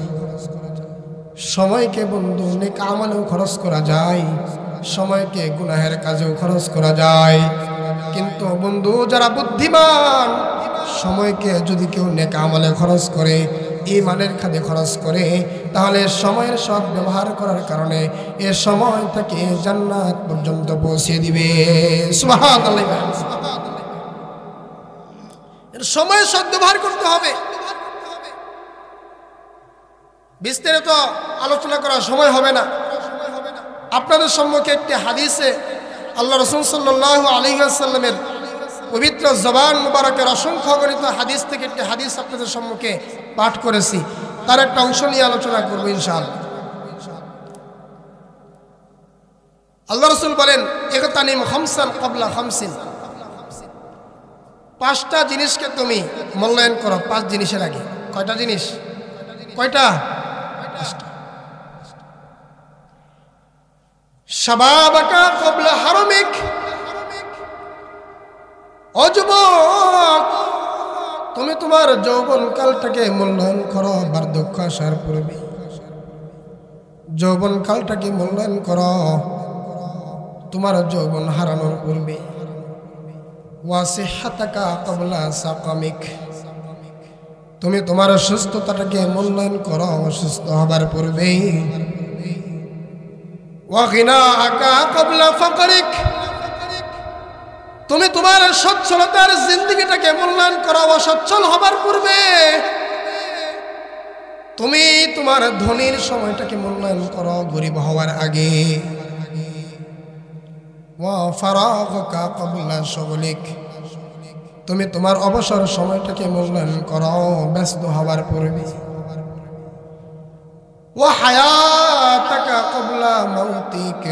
সময়কে বন্ধু নেক আমলেও খরচ করা যায়, সময়কে গুনাহের কাজেও খরচ করা যায়। কিন্তু বন্ধু, যারা বুদ্ধিমান, সময়কে যদি কেউ নেক আমলে খরচ করে, ঈমানের কাজে খরচ করে, তাহলে সময়ের সৎ ব্যবহার করার কারণে এ সময় থেকে জান্নাত পর্যন্ত পৌঁছে দিবে। সুবহানাল্লাহ। এর সময়ের সৎ ব্যবহার করতে হবে। বিস্তারিত আলোচনা করার সময় হবে না। আপনাদের সম্মুখে একটি হাদিসে আল্লাহ রাসূল সাল্লাল্লাহু আলাইহি ওয়াসাল্লামের পবিত্র জবান মুবারকের অসংখ্য গণিত হাদিস থেকে একটি হাদিস আপনাদের সম্মুখে পাঠ করেছি, তার একটা অংশ নিয়ে আলোচনা করব ইনশাআল্লাহ। আল্লাহ রাসূল বলেন, ইগতানিম খামসান ক্বাবলা খামসিন, পাঁচটা জিনিসকে তুমি মূল্যায়ন করো পাঁচ জিনিসের আগে। কয়টা জিনিস? কয়টা? শাবাবাকা ক্বাবলা হারামিক, ও যুবক তুমি তোমার যৌবনকালটাকে মূল্যায়ন করো বার্ধক্য আসার পূর্বে। যৌবনকালটাকে মূল্যায়ন করো তোমার যৌবন হারানোর পূর্বে। ওয়াসিহাতাকা ক্বাবলা সাকামিক, তুমি তোমার সুস্থতাটাকে মূল্যায়ন করো অসুস্থ হবার পূর্বে। ওয়াগিনাআকা ক্বাবলা ফাকরিক, তুমি তোমার সচ্ছলতার জিন্দেগিটাকে মূল্যায়ন করো অসচ্ছল হবার পূর্বে। তুমি তোমার ধনীর সময়টাকে মূল্যায়ন করো গরিব হওয়ার আগে। ওয়া ফারাগকা ক্বাবলা শুগলিক, তুমি তোমার অবসর সময়টাকে মূল্যায়ন করো ব্যস্ত হবার পূর্বে। ওয়া হায়াতাকা ক্বাবলা মাউতিক,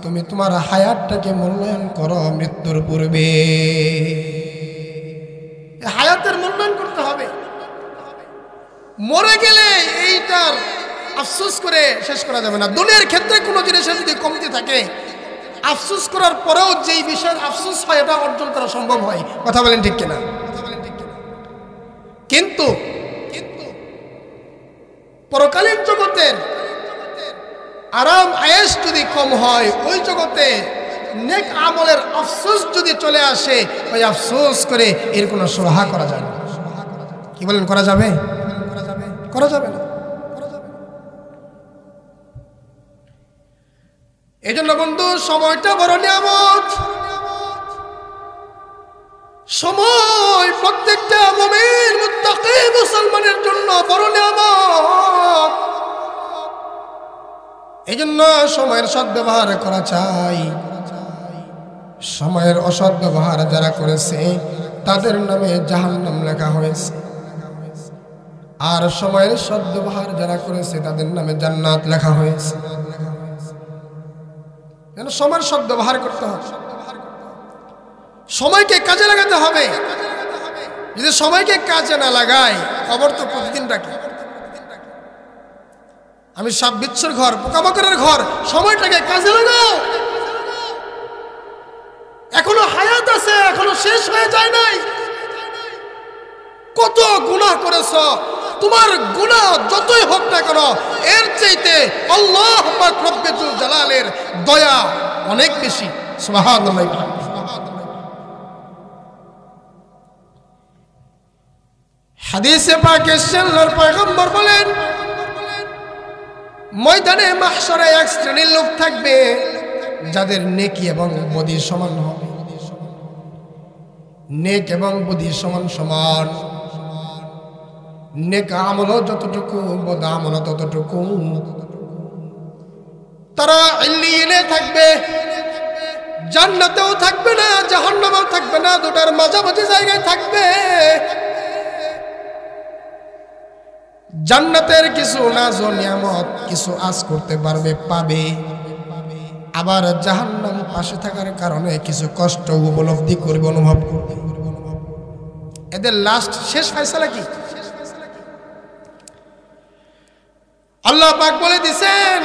তুমি তোমার হায়াতটাকে মূল্যায়ন করো মৃত্যুর পূর্বে। হায়াতের মূল্যায়ন করতে হবে। মরে গেলে এইটার আফসোস করে শেষ করা যাবে না। দুনিয়ার ক্ষেত্রে কোনো জিনিসের যদি কমতি থাকে, আফসোস করার পরেও যেই বিষয়ের আফসোস হয় এটা অর্জন করা সম্ভব হয়। কথা বলেন ঠিক কিনা? কিন্তু পরকালীন জগতের আরাম আয়েশ যদি কম হয়, ওই জগতে নেক আমলের আফসোস যদি চলে আসে, ওই আফসোস করে এর কোনো সুরাহা করা যায় না। কি বলেন, করা যাবে? করা যাবে না। এই জন্য বন্ধু, সময়টা বড় নিয়ামত। সময় প্রত্যেকটা মুমিন মুত্তাকি মুসলমানের জন্য বড় নিয়ামত। এই জন্য সময়ের সদ্ব্যবহার করা চাই। সময়ের অসৎ ব্যবহার যারা করেছে তাদের নামে জাহান্নাম লেখা হয়েছে, আর সময়ের সদ্ব্যবহার যারা করেছে তাদের নামে জান্নাত লেখা হয়েছে। যেন সময়ের সদ্ব্যবহার করতে হবে, সময়কে কাজে লাগাতে হবে। যদি সময়কে কাজে না লাগাই, খবর তো প্রতিদিন রাখি। আমি সাপ বিচ্ছুর ঘর, পোকামাকড়ের ঘর, সময়টাকে কাজে লাগাও। এখনো হায়াত আছে, এখনো শেষ হয়ে যায় নাই। কত গুনাহ করেছ, তোমার গুনাহ যতই হোক না কেন, এর চাইতে আল্লাহ পাক রব্বুল জালালের দয়া অনেক বেশি। সুবহানাল্লাহ। হাদিসে পাকে আল্লাহর পয়গম্বর বলেন, ময়দানে মাহশরে এক শ্রেণীর লোক থাকবে যাদের নেকি এবং বদি সমান হবে। নেক এবং বদি সমান সমান। নেক আমলও যতটুকু, বদ আমলও ততটুকু। তারা ইল্লিয়িনে থাকবে, জান্নাতেও থাকবে না, জাহান্নামেও থাকবে না, দুটার মাঝামাঝি জায়গায় থাকবে। জান্নাতের কিছু নাজ ও নিয়ামত কিছু আজ করতে পারবে, পাবে। আবার জাহান্নাম পাশে থাকার কারণে কিছু কষ্ট উপলব্ধি করবে, অনুভব করবে। এদের লাস্ট শেষ ফয়সালা কি? আল্লাহ পাক বলে দিয়েছেন,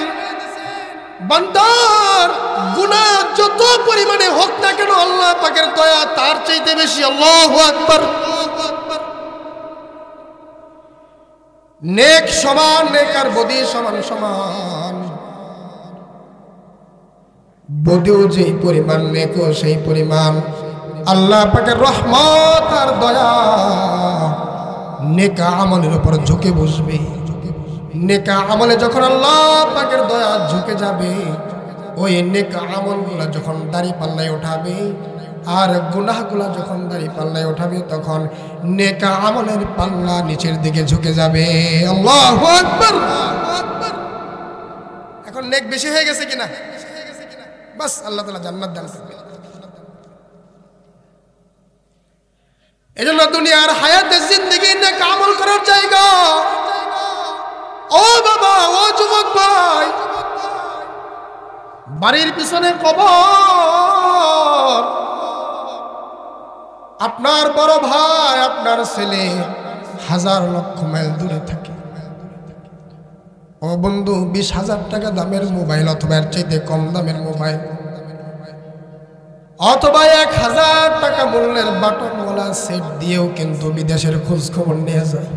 বান্দার গুনাহ যত পরিমাণে হোক না কেন, আল্লাহ পাকের দয়া তার চাইতে বেশি। আল্লাহু আকবার। নেক সমান, নেক আর বদি সমান সমান। বদিও যেই পরিমাণ, নেকও সেই পরিমাণ। আল্লাহ পাকের রহমত আর দয়া নেক আমলের উপর ঝুঁকে বসবে। নেক আমলে যখন আল্লাহ পাকের দয়া ঝুঁকে যাবে, ওই নেক আমলগুলো যখন দাড়ি পাল্লায় উঠাবে, আর গুনাহগুলা যখন দাড়ি পাল্লায় ওঠাবে তখন নেক আমলের পাল্লা নিচের দিকে ঝুঁকে যাবে। আল্লাহু আকবার। এখন নেক বেশি হয়ে গেছে কিনা? বাস আল্লাহ তাআলা জান্নাত দান করবেন। এজন্য দুনিয়ার হায়াতে জিন্দেগি নেক আমল করার জায়গা। ও বাবা, ও যুবক ভাই, বাড়ির পিছনে কবর, আপনার বড় ভাই, আপনার ছেলে হাজার লক্ষ মাইল দূরে থাকে। ও বন্ধু, 20,000 টাকা দামের মোবাইল অথবা এর চাইতে কম দামের মোবাইল অথবা 1,000 টাকা মূল্যের বাটনওয়ালা সেট দিয়েও কিন্তু বিদেশের খোঁজ খবর নিয়ে যায়।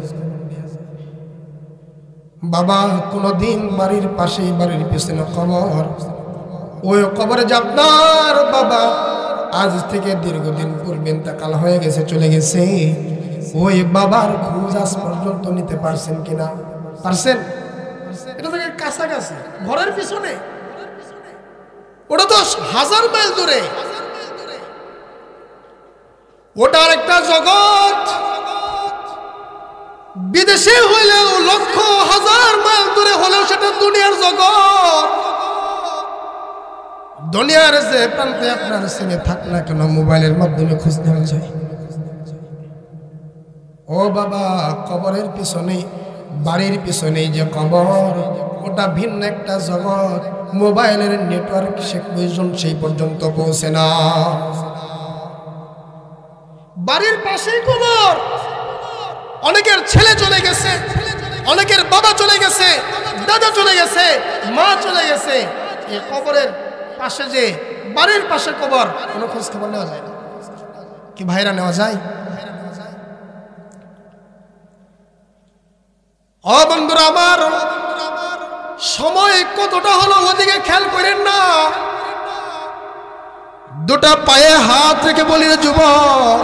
বাবা, কোনদিন বাড়ির পাশেই বাড়ির পিছনে কবর, ওই কবরে যে আপনার বাবা আজ থেকে দীর্ঘদিন পূর্বে ইন্তেকাল হয়ে গেছে, চলে গেছে, ওই বাবার খোঁজ আজ পর্যন্ত নিতে পারছেন কিনা? পারছেন? এটা থেকে কাছাকাছি, ঘরের পিছনে, ওটা তো 1000 মাইল দূরে। ওটার একটা জগৎ, বিদেশে হইলেও লক্ষ হাজার মাইল দূরে হলেও সেটা দুনিয়ার জগৎ। দুনিয়ার যে প্রান্তে আপনার ছেলে থাক না কেন, মোবাইলের মাধ্যমে খোঁজ নেওয়া যায়। ও বাবা, কবরের পিছনে, বাড়ির পিছনে যে কবর, ওটা ভিন্ন একটা জগৎ। মোবাইলের নেটওয়ার্ক সেই পর্যন্ত পৌঁছে না। বাড়ির পাশেই কবর, অনেকের ছেলে চলে গেছে, অনেকের বাবা চলে গেছে, দাদা চলে গেছে, মা চলে গেছে। এই কবরের পাশে যে বাড়ির পাশে কবর, কোনো খোঁজ খবর নেওয়া যায় না। কি ভাইরা, নেওয়া যায়? ও বন্ধুরা আমার, সময় কতটা হলো ওদিকে খেয়াল করেন না। দুটা পায়ে হাত রেখে বলি, রে যুবক,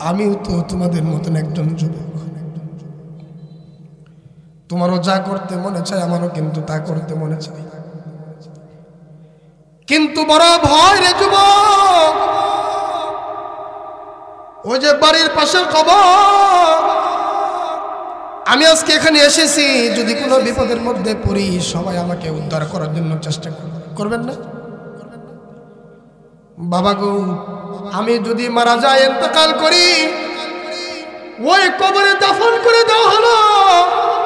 আমিও তো তোমাদের মতন একজন যুবক। তোমারও যা করতে মনে চায়, আমারও কিন্তু তা করতে মনে চায়, কিন্তু বড় ভয় রে যুবক। ওই যে বাড়ির পাশের কবর, আমি আজকে এখানে এসেছি, যদি কোনো বিপদের মধ্যে পড়ি, সবাই আমাকে উদ্ধার করার জন্য চেষ্টা করবেন না? বাবা গো, আমি যদি মারা যাই, ইন্তেকাল করি, ওই কবরে দাফন করে দেওয়া হলো।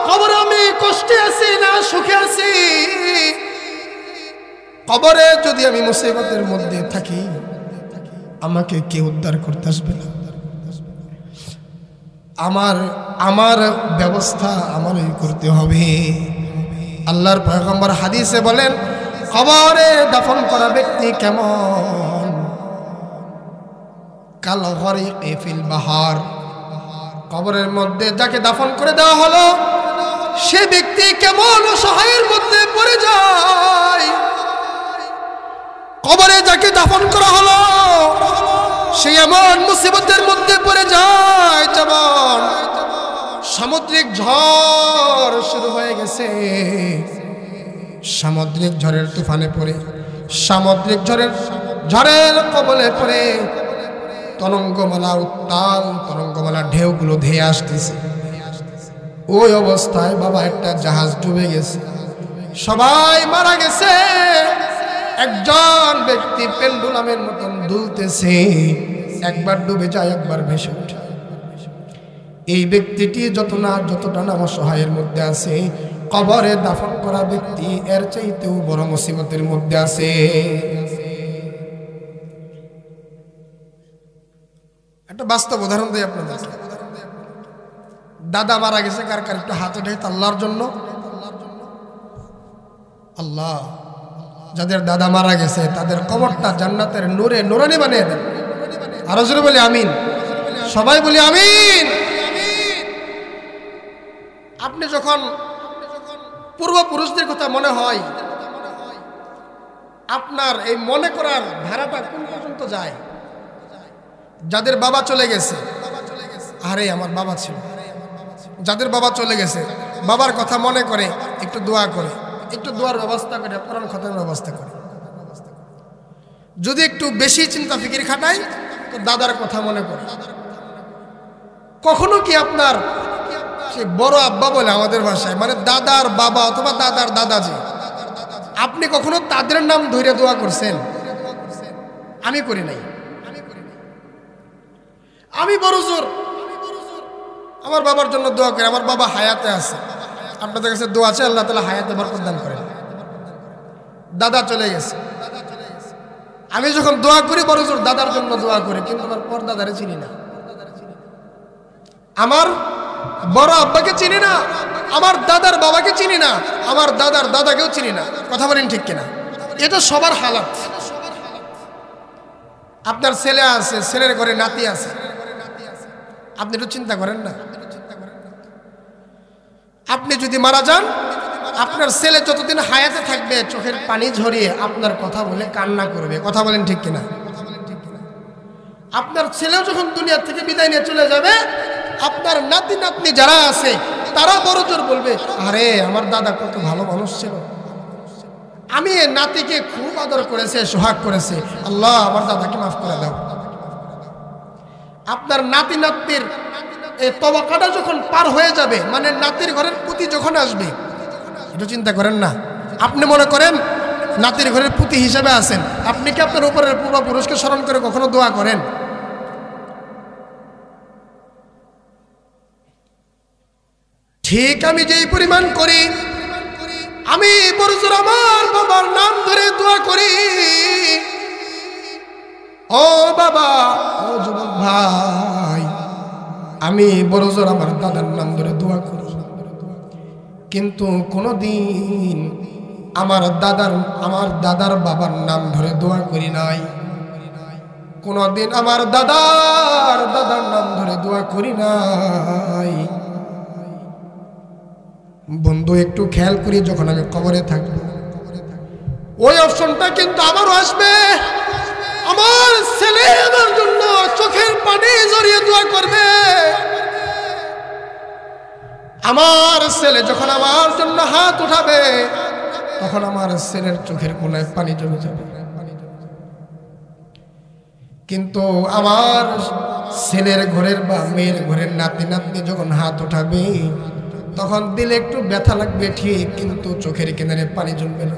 কবরে আমি কষ্টে আছি না সুখে আছি? কবরে যদি আমি মুসিবতের মধ্যে থাকি, আমাকে কেউ উদ্ধার করতে আসবে না। আমার ব্যবস্থা আমারই করতে হবে। আল্লাহর পয়গম্বর হাদিসে বলেন, কবরে দাফন করা ব্যক্তি কেমন? কাল গরিকি ফিল বাহার। কবরের মধ্যে যাকে দাফন করে দেওয়া হলো, সে ব্যক্তি কেমন অসহায়ের মধ্যে পড়ে যায়। কবরে যাকে দাফন করা হলো, সে এমন মুসিবতের মধ্যে পড়ে যায় যেমন সামুদ্রিক ঝড় শুরু হয়ে গেছে। সামুদ্রিক ঝড়ের তুফানে পড়ে, সামুদ্রিক ঝড়ের কবলে পড়ে তরঙ্গমালা, উত্তাল তরঙ্গমালা ঢেউগুলো ধেয়ে আসতেছে। ওই অবস্থায় বাবা একটা জাহাজ ডুবে গেছে, সবাই মারা গেছে, একজন ব্যক্তি পেন্ডুলামের মতন দুলতেছে, একবার ডুবে যায়, একবার ভেসে ওঠে। এই ব্যক্তিটি যতটা না অসহায়ের মধ্যে আছে, কবরে দাফন করা ব্যক্তি এর চাইতেও বড় মুসিবতের মধ্যে আছে। একটা বাস্তব উদাহরণ দিই আপনাদের। দাদা মারা গেছে, কার কার একটু হাত উঠে আল্লাহর জন্য। আল্লাহ, যাদের দাদা মারা গেছে তাদের কবরটা জান্নাতের নূরে নূরানি বানিয়ে দেন। আরো জোরে বলি আমিন। সবাই বলি আমিন। আপনি যখন পূর্বপুরুষদের কথা মনে হয়, আপনার এই মনে করার ধারাটা কোন পর্যন্ত যায়? যাদের বাবা চলে গেছে, আরে আমার বাবা ছিল। যাদের বাবা চলে গেছে, বাবার কথা মনে করে একটু দোয়া করে, একটু দোয়ার ব্যবস্থা করে, কোরআন খতমের ব্যবস্থা করে। যদি একটু বেশি চিন্তা ফিকির খাটাই তো দাদার কথা মনে পড়ে। কখনো কি আপনার সেই বড় আব্বা বলে আমাদের ভাষায়, মানে দাদার বাবা অথবা দাদার দাদাজি, আপনি কখনো তাদের নাম ধরে দোয়া করছেন? আমি করি নাই। আমি বড় জোর আমার বাবার জন্য দোয়া করি। আমার বাবা হায়াতে আছে, আপনাদের কাছে দোয়া আছে আল্লাহ তাআলা হায়াতে বরকত দান করেন। দাদা চলে গেছে, আমি যখন দোয়া করি বড় জোর দাদার জন্য দোয়া করি, কিন্তু আমার পরদাদারে চিনি না, আমার বড় আব্বাকে চিনি না, আমার দাদার বাবাকে চিনি না, আমার দাদার দাদাকেও চিনি না। কথা বলেন ঠিক কিনা? এটা সবার হালাত। আপনার ছেলে আছে, ছেলের ঘরে নাতি আছে, আপনি একটু চিন্তা করেন না? আপনি যদি মারা যান, আপনার ছেলে যতদিন হায়াতে থাকবে চোখের পানি ঝরিয়ে আপনার কথা বলে কান্না করবে। কথা বলেন ঠিক কিনা? আপনার ছেলেও যখন দুনিয়া থেকে বিদায় নিয়ে চলে যাবে, আপনার নাতি নাতনি যারা আছে তারা বড় জোর বলবে, আরে আমার দাদা কত ভালো মানুষ ছিল, আমি নাতিকে খুব আদর করেছে, সোহাগ করেছে, আল্লাহ আমার দাদাকে মাফ করে দাও। আপনার নাতি নাতনির এই তবাকাটা যখন পার হয়ে যাবে, মানে নাতির ঘরের পুতি যখন আসবে, এটা চিন্তা করেন না? আপনি মনে করেন নাতির ঘরের পুতি হিসেবে আছেন, আপনি কি আপনার উপরের পূর্বপুরুষকে স্মরণ করে কখনো দোয়া করেন? ঠিক আমি যেই পরিমাণ করি, আমি বড়জোর আমার বাবার নাম ধরে দোয়া করি। ও বাবা, ও যুবক ভাই, আমি বড়জোর আমার দাদার নাম ধরে দোয়া করি, কিন্তু কোনোদিন আমার দাদার বাবার নাম ধরে দোয়া করি নাই। কোনোদিন আমার দাদার নাম ধরে দোয়া করি নাই। বন্ধু একটু খেয়াল করি, যখন আমি কবরে থাকবো ওই অপশনটা কিন্তু আমারও আসবে। আমার ছেলে আমার জন্য চোখের পানি জড়িয়ে দোয়া করবে। আমার ছেলে যখন আমার জন্য হাত উঠাবে, তখন আমার ছেলের চোখের কোণায় পানি জমে যাবে। কিন্তু আমার ছেলের ঘরের বা মেয়ের ঘরের নাতি নাতনি যখন হাত উঠাবে, তখন দিলে একটু ব্যথা লাগবে ঠিক, কিন্তু চোখের কিনারে পানি জমবে না।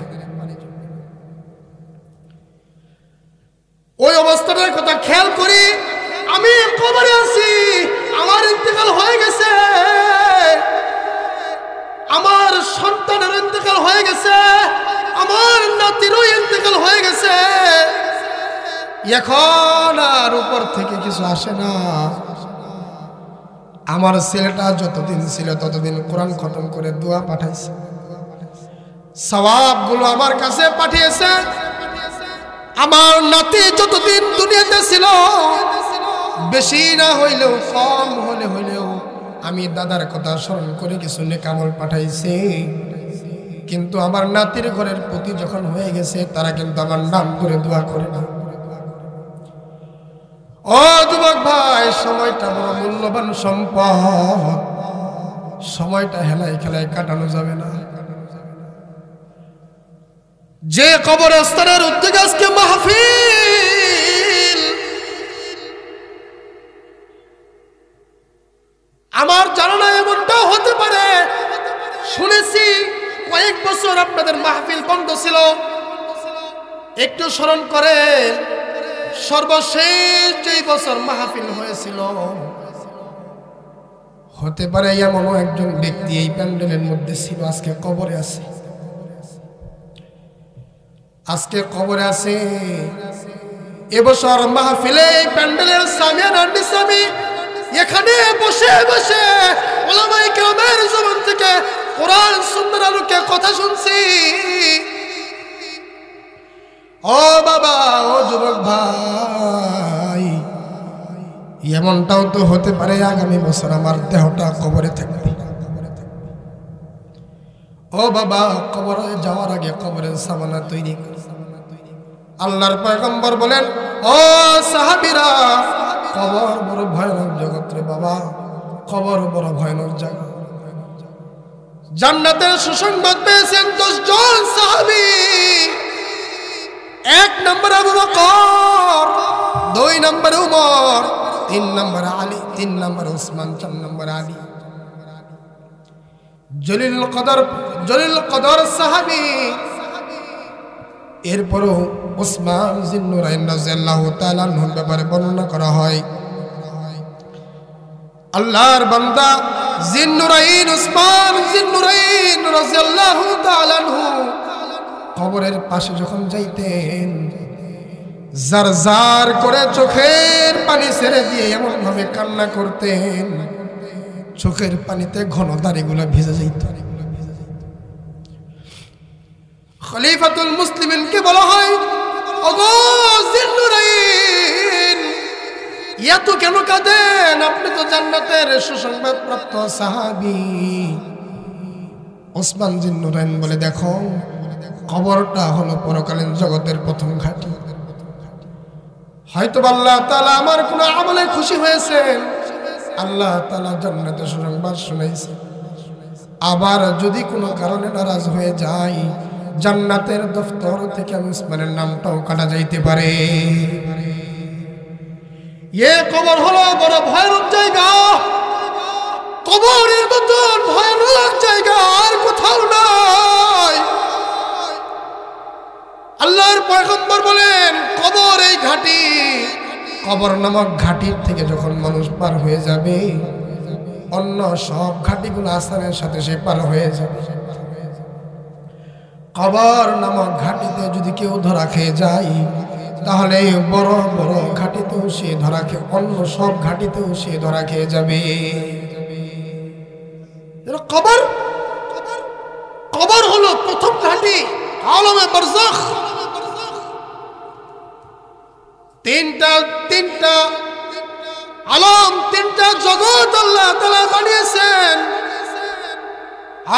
ওই অবস্থাটার কথা খেয়াল করি। আমি কবরে আছি, আমার ইন্তেকাল হয়ে গেছে, আমার সন্তানের ইন্তেকাল হয়ে গেছে, আমার নাতিরও ইন্তেকাল হয়ে গেছে। এখন আর উপর থেকে কিছু আসে না। আমার ছেলেটা যতদিন ছিল ততদিন কোরআন খতম করে দোয়া পাঠাইছে, সওয়াবগুলো আমার কাছে পাঠিয়েছে। আমার নাতি যতদিন দুনিয়াতে ছিল, বেশি না হইলেও কম হইলেও আমি দাদার কথা স্মরণ করে কিছু নেকামল পাঠাইছে। কিন্তু আমার নাতির ঘরের প্রতি যখন হয়ে গেছে, তারা কিন্তু আমার নাম করে দোয়া করে না। ও যুবক ভাই, সময়টা বড় মূল্যবান সম্পদ, সময়টা হেলায় খেলায় কাটানো যাবে না। যে কবরস্থানের উদ্যোগে আজকে মাহফিল, আমার জানা এমনটাও হতে পারে, শুনেছি কয়েক বছর আপনাদের মাহফিল বন্ধ ছিল। একটু স্মরণ করে, সর্বশেষ যেই বছর মাহফিল হয়েছিল, হতে পারে এমনও একজন ব্যক্তি এই প্যান্ডেলের মধ্যে ছিল, আজকে কবরে আছে। আজকে কবরে আছে। এবছর মাহফিলে প্যান্ডেলের সামি এখানে বসে বসে উলামায়ে কেরামের জবান থেকে কোরআন সুন্নাহর আলোকে কথা শুনছি। ও বাবা, ও যুবক ভাই, এমনটাও তো হতে পারে আগামী বছর আমার দেহটা কবরে থাকবে। ও বাবা, কবরে যাওয়ার আগে কবরের সামানা তৈরি কর। আল্লাহর পয়গম্বর বলেন, ও সাহাবীরা, কবর বড় ভয়ানক জগৎ রে বাবা, কবর বড় ভয়ানক জায়গা। জান্নাতের সুসংবাদ পেয়েছেন 10 জন সাহাবী। এক নম্বর আবু বকর, 2 নম্বর উমর, 3 নম্বর আলী, 3 নম্বর উসমান, 4 নম্বর আলী। জলিল কদর সাহাবী। এরপরও উসমান জিন্নুরাইন রাদিয়াল্লাহু তাআলা আনহুর ব্যাপারে বর্ণনা করা হয়, আল্লাহর বান্দা জিন্নুরাইন উসমান জিন্নুরাইন রাদিয়াল্লাহু তাআলা আনহু কবরের পাশে যখন যাইতেন, জারজার করে চোখের পানি ছেড়ে দিয়ে এমন ভাবে কান্না করতেন, চোখের পানিতে ঘন দাড়িগুলো ভিজে যাইত। খলিফাতুল মুসলিমিনকে বলা হয়, ওগো জিন্নুরাইন, এত কেন কাঁদেন? আপনি তো জান্নাতের সুসংবাদ প্রাপ্ত সাহাবী। ওসমান জিন্নুরাইন বলে, দেখো, কবরটা হলো পরকালীন জগতের প্রথম ঘাঁটি। হয়তো আল্লাহ তাআলা আমার কোন আমলে খুশি হয়েছেন, আল্লাহ তাআলা জান্নাতের সুসংবাদ শুনাইছে। আবার যদি কোনো কারণে নারাজ হয়ে যায়, জান্নাতের দফতর থেকে আমি উসমানের নামটাও কাটা যাইতে পারে। এ কবর হলো বড় ভয়ানক জায়গা। কবরের মতন ভয়ানক জায়গা আর কোথাও নাই। আল্লাহর পয়গম্বর বলেন, কবর এই ঘাটি, কবর নামক ঘাটির থেকে যখন মানুষ পার হয়ে যাবে, অন্য সব ঘাটিগুলো আসানের সাথে সে পার হয়ে যাবে। কবর নামক ঘাটিতে যদি কেউ ধরা খেয়ে যায়, তাহলে বড় বড় ঘাটিতেও সে ধরা খেয়ে, অন্য সব ঘাটিতেও সে ধরা খেয়ে যাবে। কবর কবর হলো প্রথম ঘাটি, আলমে বারজাখ। তিনটা আলম, 3টা জগৎ আল্লাহ তাআলা বানিয়েছেন,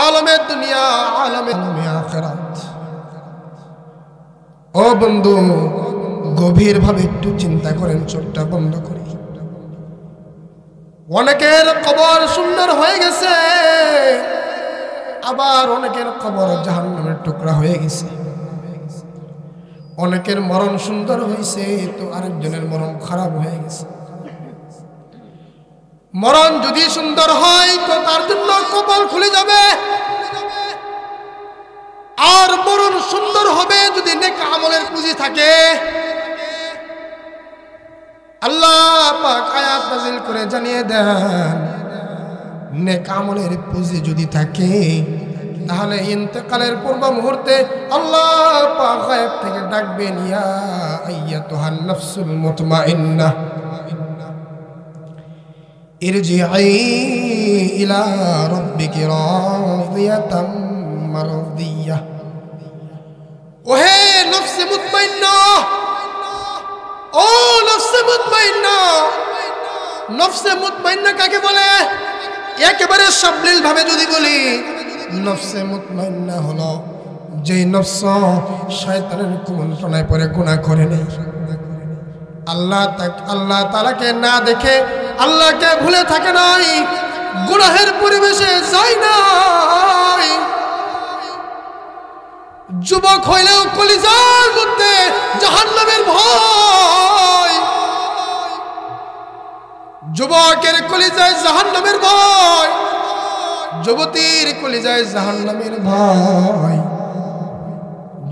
আলমে দুনিয়া, আলমে আখিরাত। ও বন্ধু, গভীর ভাবে একটু চিন্তা করেন, চোখটা বন্ধ করে। অনেকের কবর সুন্দর হয়ে গেছে, আবার অনেকের কবর জাহান্নামের টুকরা হয়ে গেছে। অনেকের মরণ সুন্দর হয়েছে, তো আরেকজনের মরণ খারাপ হয়ে গেছে। মরণ যদি সুন্দর হয় তো তার জন্য কপাল খুলে যাবে, আর মরণ সুন্দর হবে যদি নেক আমলের পুঁজি থাকে। আল্লাহ পাক আয়াত নাযিল করে জানিয়ে দেন, নেক আমলের পুঁজি যদি থাকে, তাহলে ইন্তেকালের পূর্ব মুহূর্তে আল্লাহ পাক গায়েব থেকে ডাকবেন, ইয়া আইয়াতুহান নাফসুল মুতমাইন্নাহ ইরজিই ইলা রাব্বিকি রাদিয়াতাম মারদিয়াহ। ওহে নফসে মুতমাইন্না, ও নফসে মুতমাইন্না। নফসে মুতমাইন্না কাকে বলে? একেবারে সাবলীল ভাবে যদি বলি, নফসে মুতমাইন্না হলো যেই নফস শয়তানের কুমন্ত্রণায় পড়ে গুনাহ করে নেই, আল্লাহ তাআলাকে না দেখে, আল্লাহকে ভুলে থাকে নাই, গুনাহের পরিবেশে যায় নাই। যুবক হইলেও কলিজার মধ্যে জাহান্নামের ভয়, যুবকের কলিজায় জাহান্নামের ভয়, যুবতীর কলিজায় জাহান্নামের ভয়।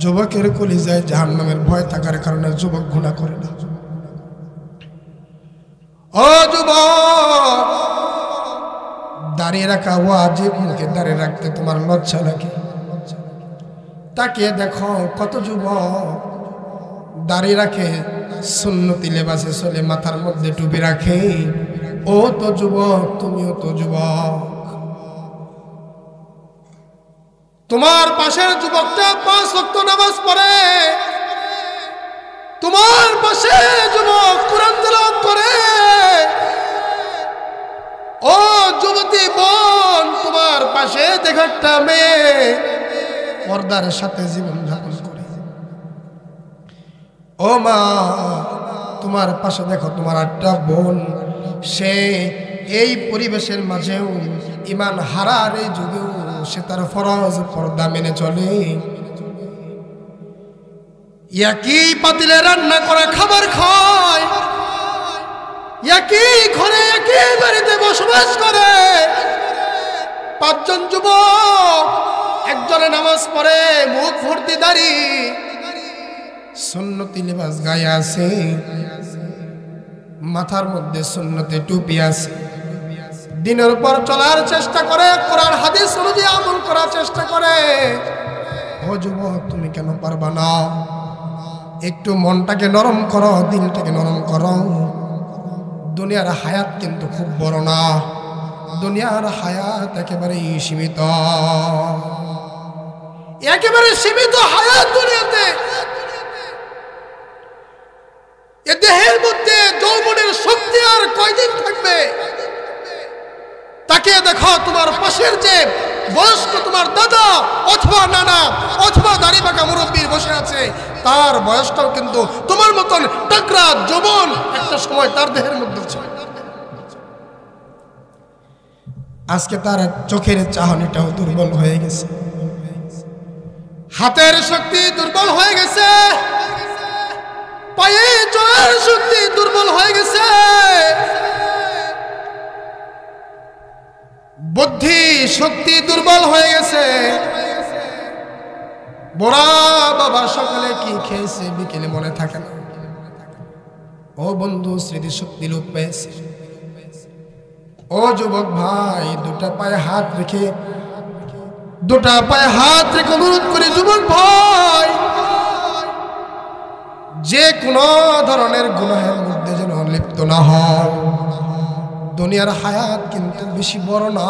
যুবকের কলিজায় জাহান্নামের ভয় থাকার কারণে যুবক গুনাহ করে না। ও যুবক, দাঁড়িয়ে রাখা ওয়াজিব, মুখে দাঁড়িয়ে রাখতে তোমার লজ্জা লাগে? তাকিয়ে দেখো কত যুবক দাঁড়িয়ে রাখে, সুন্নতি লেবাসে চলে, মাথার মধ্যে টুপি রাখে। ও তো যুবক, তুমিও তো যুবক। তোমার পাশের যুবকটা 5 ওয়াক্ত নামাজ পড়ে, তোমার পাশে যুবক কোরআন তেলাওয়াত করে। ও যুবতী বোন, তোমার পাশে দেখো একটা মেয়ে পর্দার সাথে জীবন যাপন করে। ও মা, তোমার পাশে দেখো তোমার একটা বোন, সে এই পরিবেশের মাঝেও, ইমান হারার এই যুগেও সে তার ফরজ পর্দা মেনে চলে। একই পাতিলে রান্না করা খাবার খায়, একই ঘরে একই বাড়িতে বসবাস করে। 5 জন যুবক, একজনে নামাজ পড়ে, মুখ ভর্তি দাড়ি, সুন্নতি লিবাস গায়ে আছে, মাথার মধ্যে সুন্নতি টুপি আছে, দিনের উপর চলার চেষ্টা করে, কোরআন হাদিস অনুযায়ী আমল করার চেষ্টা করে। ও যুবক, তুমি কেন পারবা না? একটু মনটাকে নরম করো, দিলটাকে নরম করো। দুনিয়ার হায়াত কিন্তু খুব বড় না, দুনিয়ার হায়াত একেবারেই সীমিত, একেবারে সীমিত হায়াত দুনিয়াতে। এ দেহের মধ্যে যৌবনের শক্তি আর কয়দিন থাকবে? তাকে দেখো, তোমার পাশের যে বয়স্ক তোমার দাদা অথবা নানা অথবা দাড়ি পাকা মুরব্বীর বসে আছে, তার বয়সটাও কিন্তু তোমার মতন টাকরা যৌবন একটা সময় তার দেহের মধ্যে ছিল। আজকে তার চোখের চাহনিটাও দুর্বল হয়ে গেছে, হাতের শক্তি দুর্বল হয়ে গেছে, পায়ে চলার শক্তি দুর্বল হয়ে গেছে, বুদ্ধি শক্তি দুর্বল হয়ে গেছে। বড়া বাবা সকালে কি খেয়েছে বিকেলে মনে থাকে না। ও বন্ধু, স্মৃতি শক্তি লোপ পেয়েছে। ও যুবক ভাই, দুটা পায়ে হাত রেখে অনুরোধ করি, যুবক ভাই, যে কোনো ধরনের গুনাহের মধ্যে যেন লিপ্ত না হও। দুনিয়ার হায়াত কিন্তু বেশি বড় না।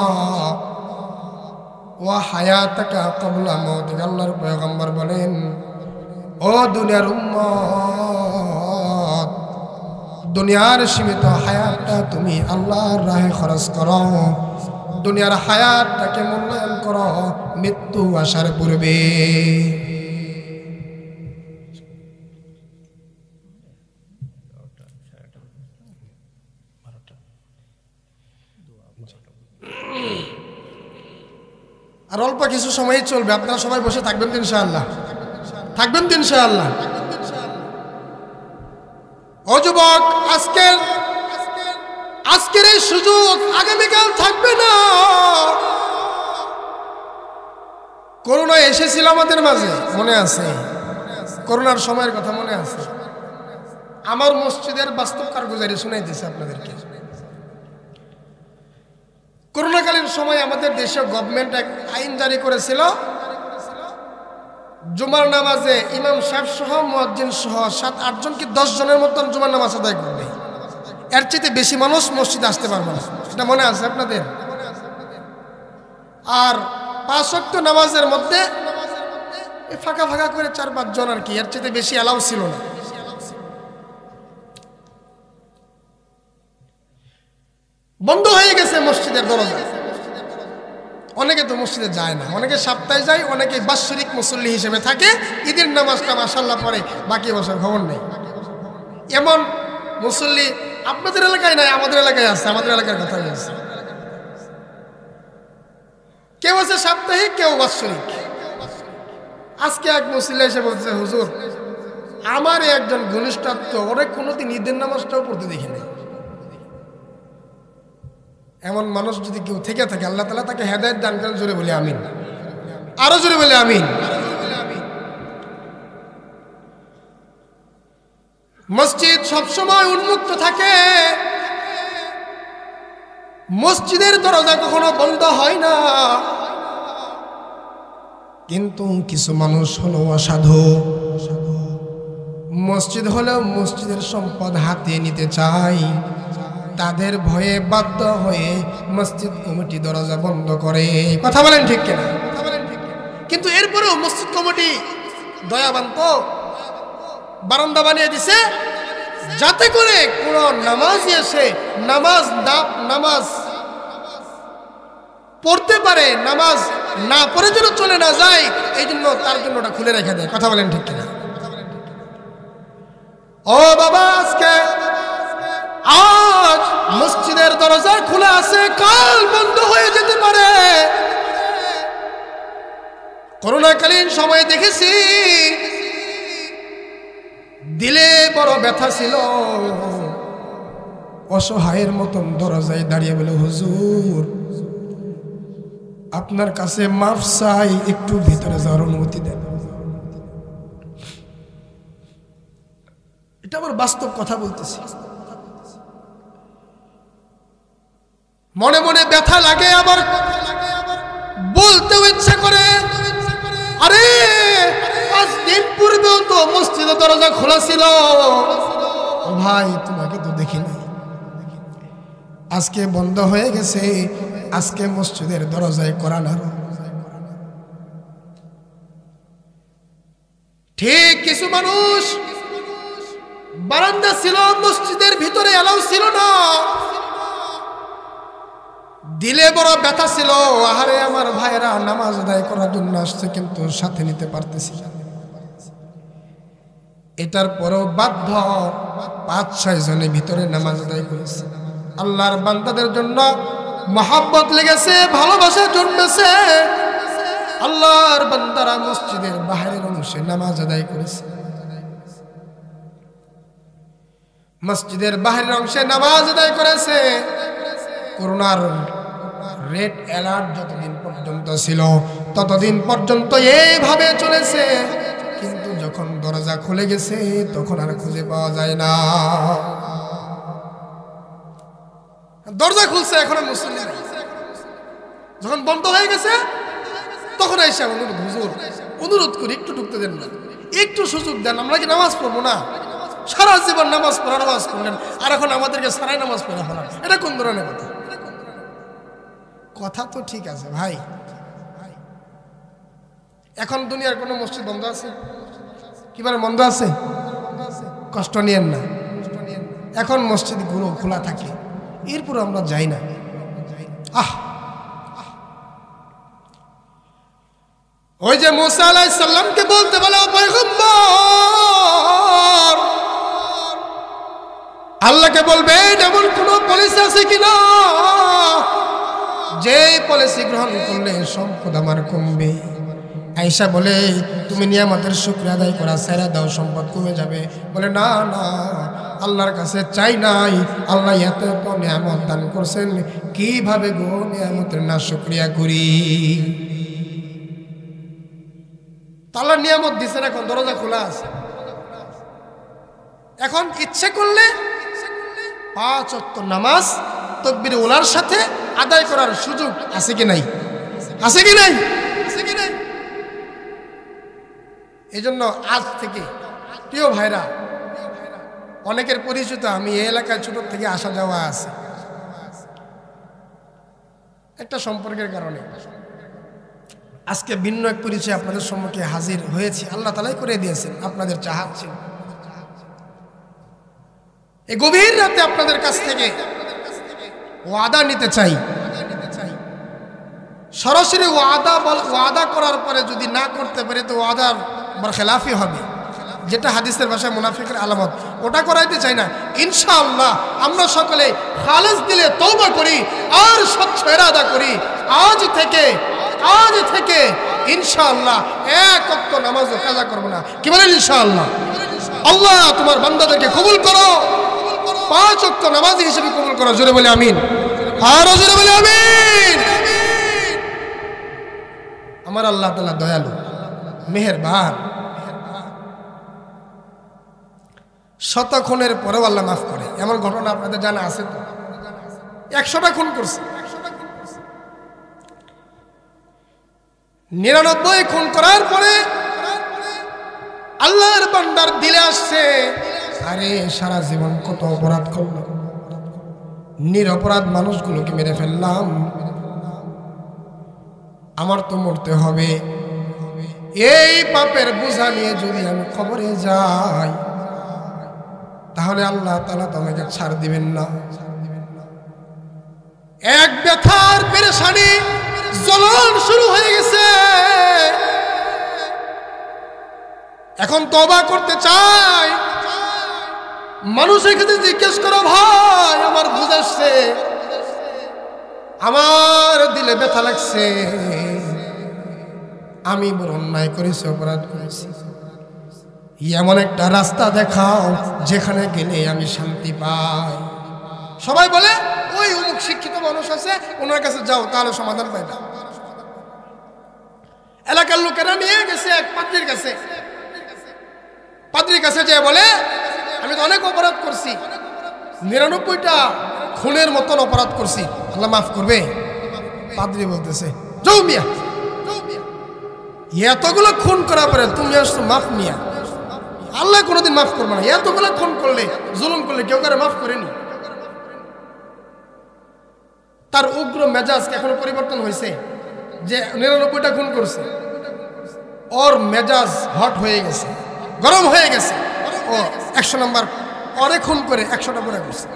ওয়া হায়াতাকা ক্বাবলা মাউতিকা, আল্লাহর পয়গম্বর বলেন, ও দুনিয়ার উম্মত, দুনিয়ার সীমিত হায়াতটা তুমি আল্লাহর রাহে খরচ করো, দুনিয়ার হায়াতটাকে মূল্যায়ন করো মৃত্যু আসার পূর্বে। আর অল্প কিছু সময় চলবে, আপনারা সবাই বসে থাকবেন তো ইনশাআল্লাহ? থাকবেন তো ইনশাআল্লাহ? ও যুবক, আজকের এই সুযোগ আগামীকাল থাকবে না। করোনা এসেছিল আমাদের মাঝে, মনে আছে? করোনার সময়ের কথা মনে আছে? আমার মসজিদের বাস্তব কারগুজারি শুনাই দিয়েছে আপনাদেরকে। করোনাকালীন সময় আমাদের দেশে গভর্নমেন্ট এক আইন জারি করেছিল, জুমার নামাজে ইমাম সাহেব সহ মুয়াজ্জিন সহ 7-8 জন কি 10 জনের মতন জুমার নামাজ আদায় করবে। এর চেয়ে বেশি মানুষ মসজিদে আসতে পারবে না, এটা মনে আছে আপনাদের? আর 5 ওয়াক্ত নামাজের মধ্যে ফাঁকা ফাঁকা করে 4-5 জন আর কি, এর চেয়ে বেশি অ্যালাউ ছিল না। বন্ধ হয়ে গেছে মসজিদের দরজা। অনেকে তো মসজিদে যায় না, অনেকে সপ্তাহে যায়, অনেকে বাৎসরিক মুসল্লি হিসেবে থাকে, ঈদের নামাজটা মাশাআল্লাহ পড়ে, বাকি বছর খবর নেই। এমন মুসল্লি আপনাদের এলাকায় নাই, আমাদের এলাকায় আছে। আমাদের এলাকার কথা বলছে, কেউ আছে সাপ্তাহিক, কেউ বাৎসরিক। আজকে এক মুসল্লি এসে বলছে, হুজুর, আমার একজন ঘনিষ্ঠ আত্মীয়, ওরা কোনোদিন ঈদের নামাজটাও পড়তে দেখি নাই। এমন মানুষ যদি কেউ থেকে থাকে, আল্লাহ তাআলা তাকে হেদায়েত দান করেন। জোরে বলি আমিন, আরো জোরে বলি আমিন। মসজিদ সবসময় উন্মুক্ত থাকে, মসজিদের দরজা কখনো বন্ধ হয় না। কিন্তু কিছু মানুষ হলো অসাধু, মসজিদ হলেও মসজিদের সম্পদ হাতিয়ে নিতে চায়। তাদের ভয়ে বাধ্য হয়ে মসজিদ কমিটি দরজা বন্ধ করে। কথা বলেন ঠিক কিনা? কিন্তু এরপরেও মসজিদ কমিটি দয়াবান তো বারান্দা বানিয়ে দিছে, যাতে করে কোন নামাজি এসে নামাজ পড়তে পারে, নামাজ না পড়ে যেন চলে না যায়, এই জন্য তার জন্য ওটা খুলে রেখে দেয়। কথা বলেন ঠিক কিনা? ও বাবা, আজ মসজিদের দরজা খোলা আছে, কাল বন্ধ হয়ে যেতে পারে। করোনাকালীন সময়ে দেখেছি দিলে বড় ব্যথা ছিল, অসহায়ের মতন দরজায় দাঁড়িয়ে বলে, হুজুর আপনার কাছে মাফ চাই, একটু ভিতরে যাওয়ার অনুমতি দেন। এটা আমার বাস্তব কথা বলতেছি। মনে মনে ব্যথা লাগে, আবার বলতেও ইচ্ছা করে, আরে 5 দিন পূর্বেও তো মসজিদের দরজা খোলা ছিল, ভাই তোমাকে তো দেখি নাই, আজকে বন্ধ হয়ে গেছে, আজকে মসজিদের দরজায় কোরআন আরো। ঠিক কিছু মানুষ বারান্দা ছিল, মসজিদের ভিতরে এলাও ছিল না, দিলে বড় ব্যথা ছিল, আহারে আমার ভাইরা নামাজ আদায় করার জন্য আসছে কিন্তু সাথে নিতে পারতেছি না। এটার পরও বাধ্য 5-6 জনে ভিতরে নামাজ আদায় করেছে। আল্লাহর বান্দাদের জন্য মহব্বত লেগেছে, ভালোবাসা জন্মেছে, আল্লাহর বান্দারা মসজিদের বাহিরের অংশে নামাজ আদায় করেছে। মসজিদের বাহিরের অংশে নামাজ আদায় করেছে। করোনার রেড অ্যালার্ট যতদিন পর্যন্ত ছিল ততদিন পর্যন্ত এইভাবে চলেছে, কিন্তু যখন দরজা খুলে গেছে তখন আর খুঁজে পাওয়া যায় না। দরজা খুলছে, এখন মুসলিম যখন বন্ধ হয়ে গেছে তখন এসে হুজুর অনুরোধ করি একটু ঢুকতে দেন না, একটু সুযোগ দেন, আমরা কি নামাজ পড়বো না? সারা জীবন নামাজ পড়া নামাজ পড়লেন, আর এখন আমাদেরকে সারাই নামাজ পড়া ফেলান, এটা কোন ধরনের কথা? কথা তো ঠিক আছে ভাই, এখন দুনিয়ার কোনো মসজিদ বন্ধ আছে? কিভাবে বন্ধ আছে? কষ্ট নিয়েন না, এখন মসজিদ গুলো খোলা থাকে, এরপর আমরা যাই না। ওই যে মুসা আলাইহিস সালামকে বলতে বলে, পয়গম্বর আল্লাহকে বলবেন এমন কোন পলিসি আছে কিনা যে পলিসি গ্রহণ করলে সম্পদ আমার কমবে। আয়েশা বলে, তুমি নিয়ামতের শুকর আদায় করা ছেড়ে দাও, সম্পদ কমে যাবে। বলে, না না, আল্লাহর কাছে চাই নাই, আল্লাহ এত এত নিয়ামত দান করছেন, কিভাবে গো নিয়ামতের না শুকরিয়া করি? আল্লাহ নিয়ামত দিচ্ছেন, এখন দরজা খোলা আছে, এখন ইচ্ছে করলে 5 ওয়াক্ত নামাজ তাকবীর উলার সাথে আদায় করার সুযোগ আছে কি নাই? আছে কি নাই? এই জন্য আজ থেকে প্রিয় ভাইরা, অনেকের পরিচিত, আমি এই এলাকায় ছোট থেকে আসা যাওয়া আছে, একটা সম্পর্কের কারণে আজকে ভিন্ন এক পরিচয় আপনাদের সম্মুখে হাজির হয়েছি। আল্লাহ তাআলাই করে দিয়েছেন, আপনাদের চাহাত ছিল। এই গভীর রাতে আপনাদের কাছ থেকে ওয়াদা নিতে চাই। সরাসরি ওয়াদা করার পরে যদি না করতে পারে তো ওয়াদার খেলাফি হবে, যেটা হাদিসের ভাষায় মুনাফিকের আলামত, ওটা করাইতে চাই না। ইনশাআল্লাহ আমরা সকলে খালেস দিলে তওবা করি আর স্বচ্ছ ইরাদা করি, আজ থেকে ইনশাআল্লাহ 1 ওয়াক্ত নামাজও কাজা করব না। কি বলেন ইনশাআল্লাহ? আল্লাহ তোমার বান্দাদেরকে কবুল করো, 5 ওয়াক্ত নামাজি হিসেবে কবুল করো। জোরে বলে আমিন, আরো জোরে বলে আমিন। আমার আল্লাহ তাআলা দয়ালু, মেহেরবান, শত খুনের পরেও আল্লাহ মাফ করে। এমন ঘটনা আপনাদের জানা আছে তো? 100টা খুন করছে, 99 খুন করার পরে আল্লাহর বান্দার দিলে আসছে, আরে সারা জীবন কত অপরাধ করলাম, নিরপরাধ মানুষগুলোকে মেরে ফেললাম, আমার তো মরতে হবে। এই পাপের বোঝা নিয়ে যদি আমি কবরে যাই তাহলে আল্লাহ তাআলা তো আমাকে ছাড় দিবেন না। এক ব্যথার পেরেশানি, জ্বলন শুরু হয়ে গেছে। এখন তওবা করতে চাই। মানুষের কাছে জিজ্ঞেস করো, ভাই আমার বুঝাচ্ছে, আমার দিলে ব্যথা লাগছে, আমি বড় অন্যায় করেছি, অপরাধ করেছি, এমন একটা রাস্তা দেখাও যেখানে গেলে আমি শান্তি পাই। সবাই বলে ওই অমুক শিক্ষিত মানুষ আছে, ওনার কাছে যাও, তাহলে সমাধান পাই না। এলাকার লোকেরা নিয়ে গেছে এক পাদ্রীর কাছে। পাদ্রীর কাছে যে বলে আমি তো অনেক অপরাধ করছি, 99টা খুনের মতন অপরাধ করছি, আল্লাহ মাফ করবে? পাদ্রী বলতেছে যাও মিয়া, এতগুলো খুন করার পরে তুমি আসছো মাফ মিয়া, আল্লাহ কোনোদিন মাফ করবে না। এতগুলো খুন করলে, জুলুম করলে কেউ কারে মাফ করেনি। তার উগ্র মেজাজ এখনো পরিবর্তন হয়েছে, যে 99টা খুন করছে, ওর মেজাজ হট হয়ে গেছে, গরম হয়ে গেছে। ও 100 নম্বর অরে খুন করে 100টা করে করছে।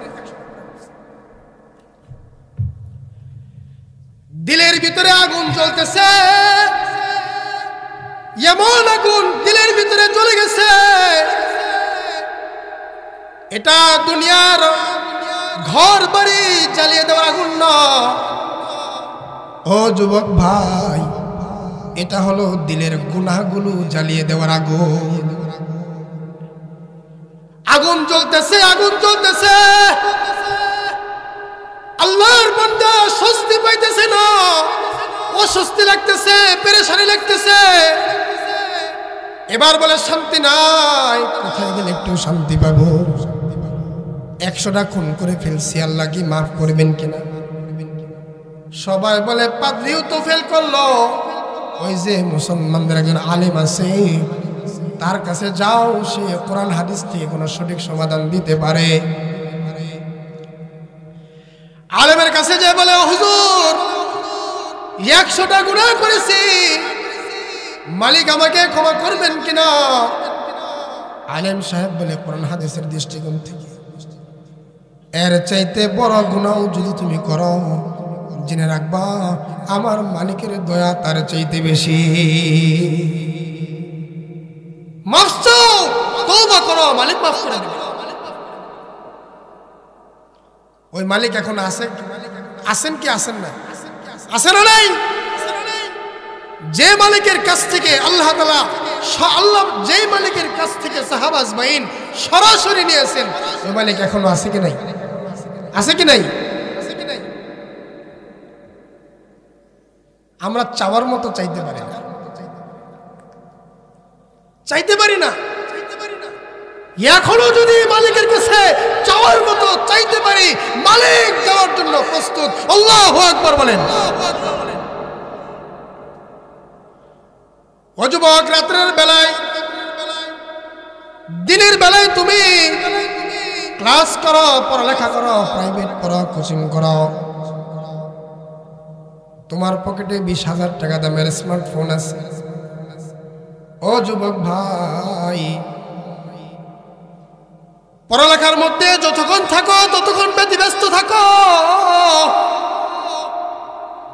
দিলের ভিতরে আগুন জ্বলতেছে, এমন আগুন দিলের ভিতরে জ্বলে গেছে, এটা দুনিয়ার ঘর বাড়ি জ্বালিয়ে দেওয়ার আগুন না। ও যুবক ভাই, এটা হলো দিলের গুনাহগুলো জ্বালিয়ে দেওয়ার আগুন। আগুন জ্বলতেছে, আগুন জ্বলতেছে, আল্লাহর বান্দা স্বস্তি পাইতেছে না, অস্বস্তি লাগতেছে, পেরেশানি লাগতেছে। এবার বলে শান্তি নাই, কোথায় গেলে একটু শান্তি পাবো? 100টা খুন করে ফেলছি, আল্লাহ কি মাফ করবেন কিনা? সবাই বলে পাদ্রীও তো ফেল করলো, ওই যে মুসলমানদের একজন আলেম আছে, তার কাছে যাও, সে কোরআন হাদিস থেকে কোনো সঠিক সমাধান দিতে পারে। আলেমের কাছে যে বলে হুজুর 100টা গুনাহ করেছি, মালিক আমাকে ক্ষমা করবেন কিনা? আলেম সাহেব বলে কোরআন হাদিসের দৃষ্টিকোণ থেকে এর চাইতে বড় গুনাহ যদি তুমি করো, জেনে রাখবা আমার মালিকের দয়া তার চাইতে বেশি। মাফ চাও, তওবা করো, মালিক মাফ করে দেবে। ওই মালিক এখন আছেন কি আছেন না? আছেন না নাই? যে মালিকের কাছ থেকে আল্লাহ তাআলা, আল্লাহ যে মালিকের কাছ থেকে সাহাবা আজমাইন সরাসরি নিয়েছেন, ওই মালিক এখনো আছে কি নাই? আছে কি নাই? আমরা চাওয়ার মতো চাইতে পারি না, চাইতে পারি না। এখনো যদি মালিকের কাছে চাওয়ার মতো চাইতে পারি, মালিক দেওয়ার জন্য প্রস্তুত। আল্লাহু আকবার বলেন। ও যুবক, রাতের বেলায়, দিনের বেলায় তুমি ক্লাস করো, পড়ালেখা করো, প্রাইভেট পড়ো, কোচিং করো, তোমার পকেটে 20,000 টাকা দামের স্মার্টফোন আছে। ও যুবক ভাই, পড়ালেখার মধ্যে যতক্ষণ থাকো ততক্ষণ ব্যতিব্যস্ত থাকো,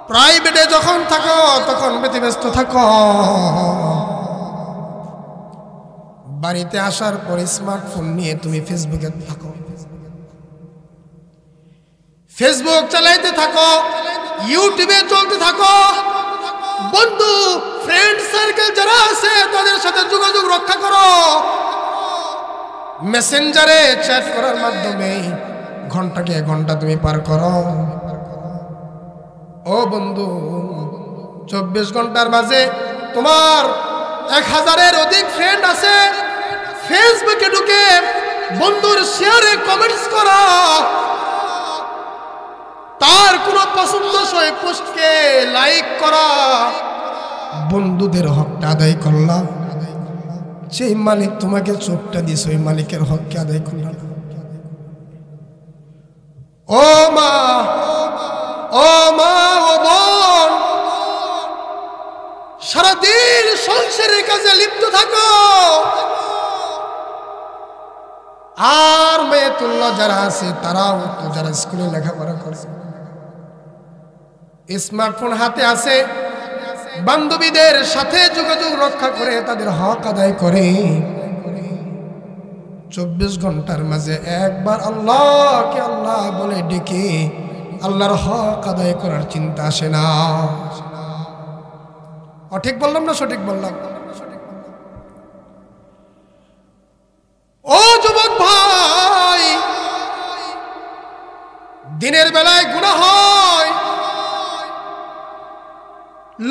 প্রাইভেটে যখন থাকো তখন ব্যতিব্যস্ত থাকো। বাড়িতে আসার পরে স্মার্টফোন নিয়ে তুমি ফেসবুকে থাকো, ফেসবুক চালাইতে থাকো, ইউটিউবে চলতে থাকো। বন্ধু, ফ্রেন্ড সার্কেল যারা আছে তাদের সাথে যোগাযোগ রক্ষা করো। মেসেঞ্জারে চ্যাট করার মাধ্যমে ঘন্টাকে ঘন্টা তুমি পার করো। ও বন্ধু, 24 ঘন্টার মাঝে তোমার 1000-এর অধিক ফ্রেন্ড আছে। ফেসবুকে ঢুকে বন্ধুর শেয়ারে কমেন্টস করা, তার কোনো পছন্দসই পোস্টকে লাইক করা, বন্ধুদের হকটা আদায় করলাম। সেই মালিক তোমাকে চোখটা দিয়েছে, ওই মালিকের হককে আদায় করলাম। ও মা, ও মা, ও বোন, সারাদিন সংসারের কাজে লিপ্ত থাকো। আর মেয়েতুল্লাহ যারা আছে তারাও তো, যারা স্কুলে লেখাপড়া করে, স্মার্টফোন হাতে আছে, বান্ধবীদের সাথে যোগাযোগ রক্ষা করে তাদের হক আদায় করে। 24 ঘন্টার মাঝে একবার আল্লাহকে আল্লাহ বলে ডেকে আল্লাহর হক আদায় করার চিন্তা আসে না। ঠিক বললাম না সঠিক বললাম? দিনের বেলায় গুনাহ হয়,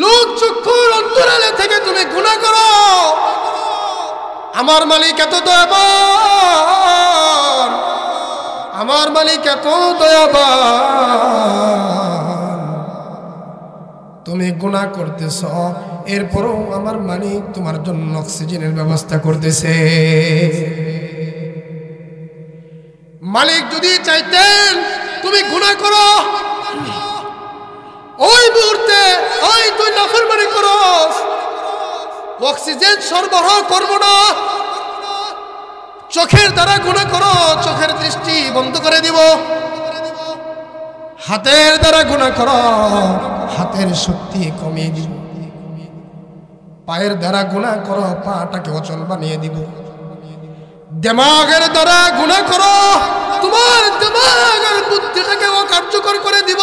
লোক চক্ষুর অন্তরালে থেকে তুমি গুনাহ করো। আমার মালিক এত দয়াবান, আমার মালিক এত দয়াবান, তুমি গুনাহ করতেছ, এরপরও আমার মালিক তোমার জন্য অক্সিজেনের ব্যবস্থা করতেছে। মালিক যদি চাইতেন তুমি গুনাহ করো, ওই মুহূর্তে ওই তুই নাফরমানি করস, অক্সিজেন সরবরাহ করব না, চোখের দ্বারা গুনাহ করো, চোখের দৃষ্টি বন্ধ করে দিব। হাতের দ্বারা গুনাহ করো, হাতের শক্তি কমিয়ে দিব। পায়ের দ্বারা গুনাহ করো, পাটাকে অচল বানিয়ে দিব। দিমাগের দ্বারা গুনাহ করো, তোমার দিমাগের বুদ্ধিটাকে অকার্যকর করে দিব।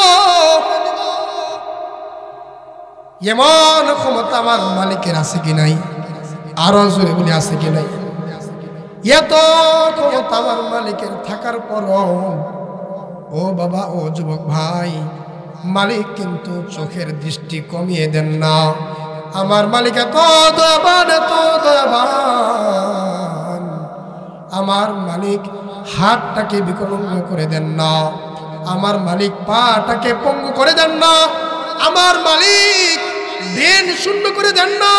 এমন ক্ষমতা আমার মালিকের আছে কি নাই? আরো জোরে বলি আছে কি নাই? এত ক্ষমতা আমার মালিকের থাকার পরও ও বাবা, ও যুবক ভাই, মালিক কিন্তু চোখের দৃষ্টি কমিয়ে দেন না। আমার মালিক এত দয়াবান, এত দয়াবান, আমার মালিক হাতটাকে বিকলাঙ্গ করে দেন না, আমার মালিক পাটাকে পঙ্গু করে দেন না, আমার মালিক ব্রেন শূন্য করে দেন না,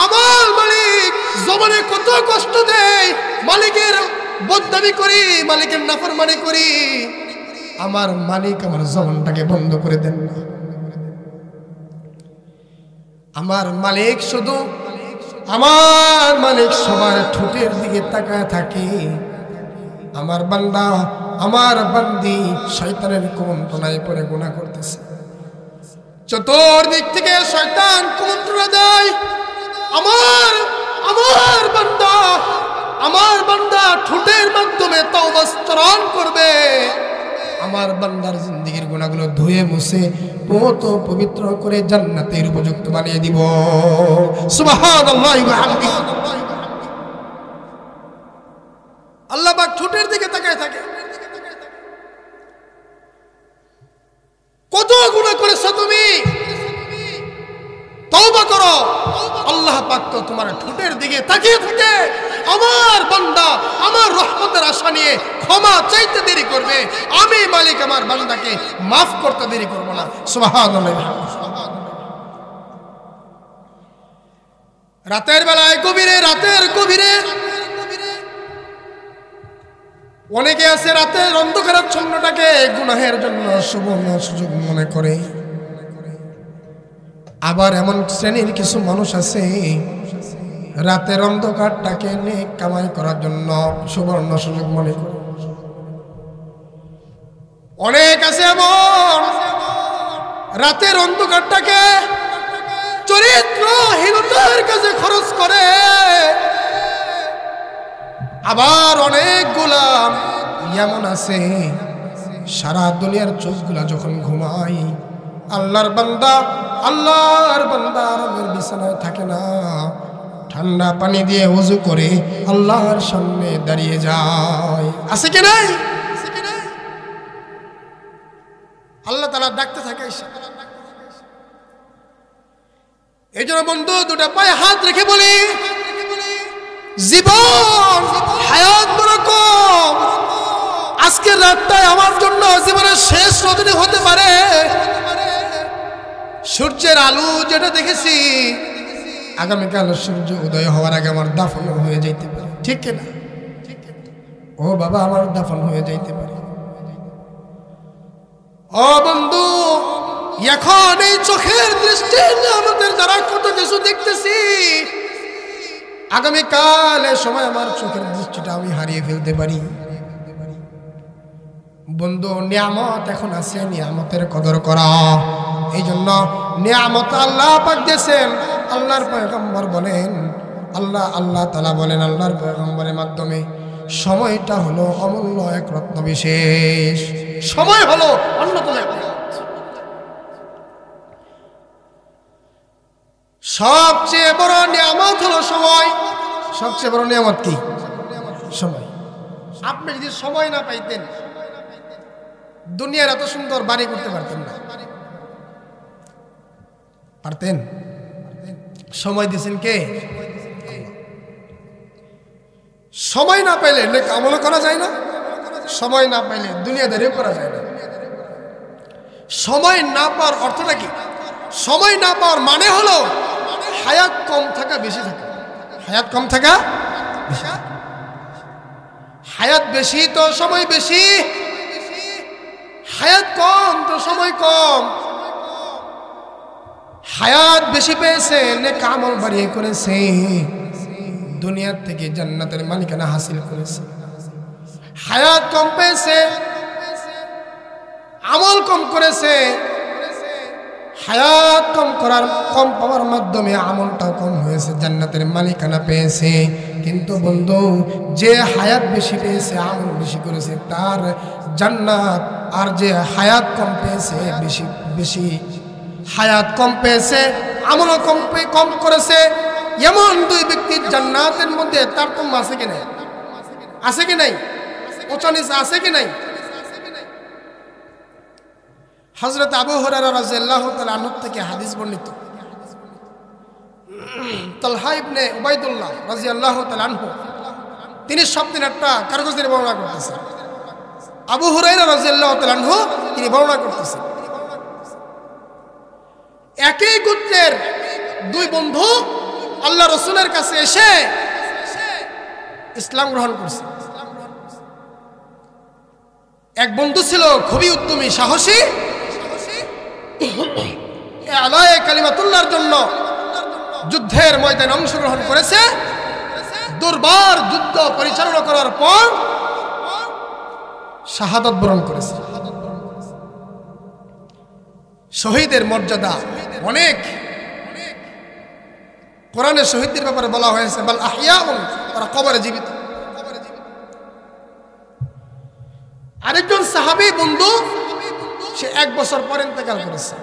আমার মালিক জবানে কত কষ্ট দেয়, মালিকের বদনামি করি, মালিকের নাফরমানি করি, আমার মালিক আমার জবানটাকে বন্ধ করে দেন না। আমার মালিক শুধু, আমার মালিক সবার ঠোঁটের দিকে তাকায় থাকে। আমার বান্দা, আমার বান্দি শয়তানের কুমন্ত্রণায় পড়ে গুনাহ করতেছে, চতুর্দিক থেকে শয়তান কুমন্ত্রণা দেয়। আমার বান্দা ঠোঁটের মাধ্যমে তাওবাস্তরণ করবে, আমার বান্দার জিন্দেগীর গুনাহগুলো ধুয়ে মুছে পবিত্র করে জান্নাতের উপযুক্ত বানিয়ে দিব। সুবহানাল্লাহি ওয়া বিহামদিহি। আল্লাহ পাক ঠোঁটের দিকে তাকায় থাকে। কত গুনাহ করেছো তুমি, তওবা করো। আল্লাহ পাক তো তোমার ঠোঁটের দিকে তাকিয়ে থাকে। আমার বান্দা আমার রহমতের আশা নিয়ে ক্ষমা চাইতে দেরি করবে, আমি মালিক আমার বান্দাকে মাফ করতে দেরি করব না। সুবহানাল্লাহ। রাতের বেলায় গভীরে, রাতের গভীরে অনেকে আছে রাতের অন্ধকারাচ্ছন্নটাকে গুনাহের জন্য সুবর্ণ সুযোগ মনে করে। আবার এমন শ্রেণীর কিছু মানুষ আছে রাতের অন্ধকারটাকে নেক কামাই করার জন্য সুবর্ণ সুযোগ মনে করে। অনেক আছে এমন রাতের অন্ধকারটাকে চরিত্রহীনতার কাছে খরচ করে। আবার অনেক গোলাম এমন আছে সারা দুনিয়ার চোখগুলা যখন ঘুমায়, আল্লাহর বান্দা আরামের বিছানায় থাকে না, ঠান্ডা পানি দিয়ে ওযু করে আল্লাহর সামনে দাঁড়িয়ে যায়। আছে কি নাই? আল্লাহ তাআলা ডাকতে থাকে। এই জন্য বন্ধু, দুটা পায়ে হাত রেখে বলি, জীবন হায়াত বরকম। আজকের রাতটাই আমার জন্য জীবনের শেষ রজনী হতে পারে। সূর্যের আলো যেটা দেখেছি, আগামীকাল সূর্য উদয় হওয়ার আগে আমার দাফন হয়ে যাইতে পারে, ঠিক কিনা? ও বাবা, আমার দাফন হয়ে যাইতে পারে। ও বন্ধু, এখন এই চোখের দৃষ্টি আমাদের দ্বারা কত কিছু দেখতেছি, আগামীকাল সময় আমার চোখের দৃষ্টিটা আমি হারিয়ে ফেলতে পারি। বন্ধু, নিয়ামত এখন আছে, নিয়ামতের কদর করা। এই জন্য নিয়ামত আল্লাহ পাক দিয়েছেন। আল্লাহর পয়গম্বর বলেন, আল্লাহ তাআলা বলেন আল্লাহর পয়গম্বরের মাধ্যমে, সময়টা হলো অমূল্য এক রত্ন বিশেষ। সময় হলো অন্যতম এক সবচেয়ে বড় নিয়ামত হলো সময়। সবচেয়ে বড় নিয়ামত কি? সময়। আপনি যদি সময় না পাইতেন, দুনিয়ার এত সুন্দর বাড়ি করতে পারতেন না। পারতেন? সময় দিয়েছেন কে? সময় না পাইলে নেক আমল করা যায় না, সময় না পাইলে দুনিয়াদারিও করা যায় না। সময় না পাওয়ার অর্থটা কি? সময় না পাওয়ার মানে হলো হায়াত কম থাকা বেশি থাকা। হায়াত কম থাকা বেশি, হায়াত বেশি তো সময় বেশি, হায়াত কম তো সময় কম। হায়াত বেশি পেয়েছে, নেক আমল বাড়িয়ে করেছে, দুনিয়ার থেকে জান্নাতের মালিকানা হাসিল করেছে। হায়াত কম পেয়েছে, আমল কম করেছে, হায়াত কম পাওয়ার মাধ্যমে আমলটাও কম হয়েছে, জান্নাতের মালিকানা পেয়েছে। কিন্তু বন্ধু, যে হায়াত বেশি পেয়েছে, আমল বেশি করেছে, তার জান্নাত। আর যে হায়াত কম পেয়েছে, বেশি হায়াত কম পেয়েছে, আমলও কম করেছে, এমন দুই ব্যক্তির জান্নাতের মধ্যে তারতম্য আছে কি নাই? আছে কি নাই? উচ্চ-নিচ আছে কি নাই? হযরত আবু হুরায়রা রাদিয়াল্লাহু তাআলা আনহু থেকে হাদিস বর্ণিত, তালহা ইবনে উবাইদুল্লাহ রাদিয়াল্লাহু তাআলা আনহু তিনি স্বপ্নের একটা কাগজের বর্ণনা করতেছেন। আবু হুরায়রা রাদিয়াল্লাহু তাআলা আনহু তিনি বর্ণনা করতেছেন, একই গোত্রের দুই বন্ধু আল্লাহ রাসূলের কাছে এসে ইসলাম গ্রহণ করছে। এক বন্ধু ছিল খুবই উদ্যমী, সাহসী, আলায়ে কালিমাতুল্লাহর জন্য যুদ্ধের ময়দানে অংশগ্রহণ করেছে। দুর্বার যুদ্ধ পরিচালনা করার পর শাহাদাত বরণ করেছে। শহীদের মর্যাদা অনেক। কোরআনে শহীদদের ব্যাপারে বলা হয়েছে, বাল আহইয়াউন, তারা কবরে জীবিত। আরেকজন সাহাবী বন্ধু, সে 1 বছর পর ইন্তেকাল করেছে।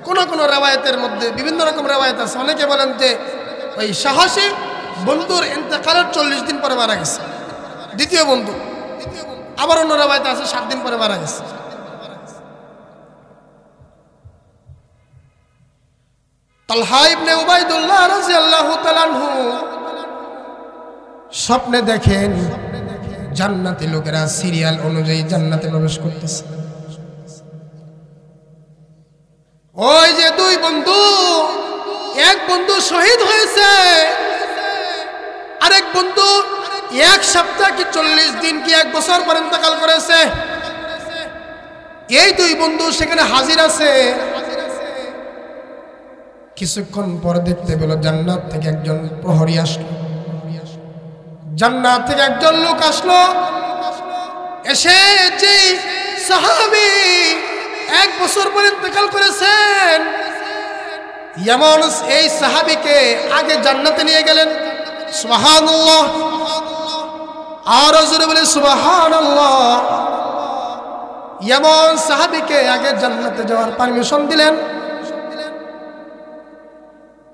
কোন কোন রিওয়ায়াতের মধ্যে বিভিন্ন রকম রিওয়ায়াত আছে। অনেকে বলেন যে ওই সাহসী বন্ধুর ইন্তেকালের 40 দিন পরে মারা গেছে দ্বিতীয় বন্ধু। আবার অন্য রিওয়ায়াত আছে 7 দিন পরে মারা গেছে। তালহা ইবনে উবাইদুল্লাহ রাদিয়াল্লাহু তাআলা আনহু স্বপ্নে দেখেন জান্নাতি লোকেরা সিরিয়াল অনুযায়ী জান্নাতে প্রবেশ করতেছে। ওই যে দুই বন্ধু, এক বন্ধু শহীদ হয়েছে, আরেক বন্ধু 1 সপ্তাহ কি 40 দিন কি 1 বছর পর ইন্তেকাল করেছে। এই দুই বন্ধু সেখানে হাজির আছে। কিছুক্ষণ পর দেখতে পেল জান্নাত থেকে একজন প্রহরী আসলো, জান্নাত থেকে একজন লোক আসলো। এসে যে সাহাবী 1 বছর পর ইন্তেকাল করেছেন, এমন এই সাহাবীকে আগে জান্নাতে নিয়ে গেলেন। সুবহানাল্লাহ, আর জোরে বলে সুবহানাল্লাহ। এমন সাহাবীকে আগে জান্নাতে যাওয়ার পারমিশন দিলেন।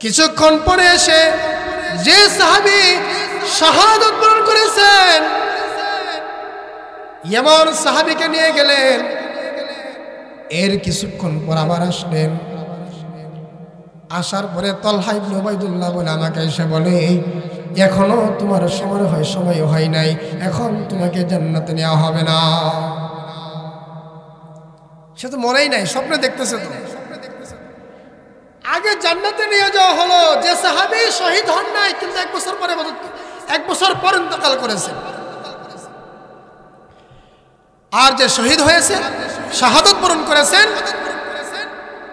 কিছুক্ষণ পরে এসে যে সাহাবী শাহাদাত বরণ করেছেন, এমন সাহাবীকে নিয়ে গেলেন। এর কিছুক্ষণ পর আবার আসলেন। আসার পরে তালহা ইবনে উবাইদুল্লাহ বলে আমাকে এসে বলে, এখনো তোমার সময় হয় নাই, এখন তোমাকে জান্নাতে নেওয়া হবে না। সে তো মরেই নাই, স্বপ্নে দেখতেছে। তো আগে জান্নাতে নিয়ে যাওয়া হলো যে সাহাবী শহীদ হন নাই, কিন্তু 1 বছর পর ইন্তেকাল করেছেন। আর যে শহীদ হয়েছে, শাহাদাত বরণ করেছেন,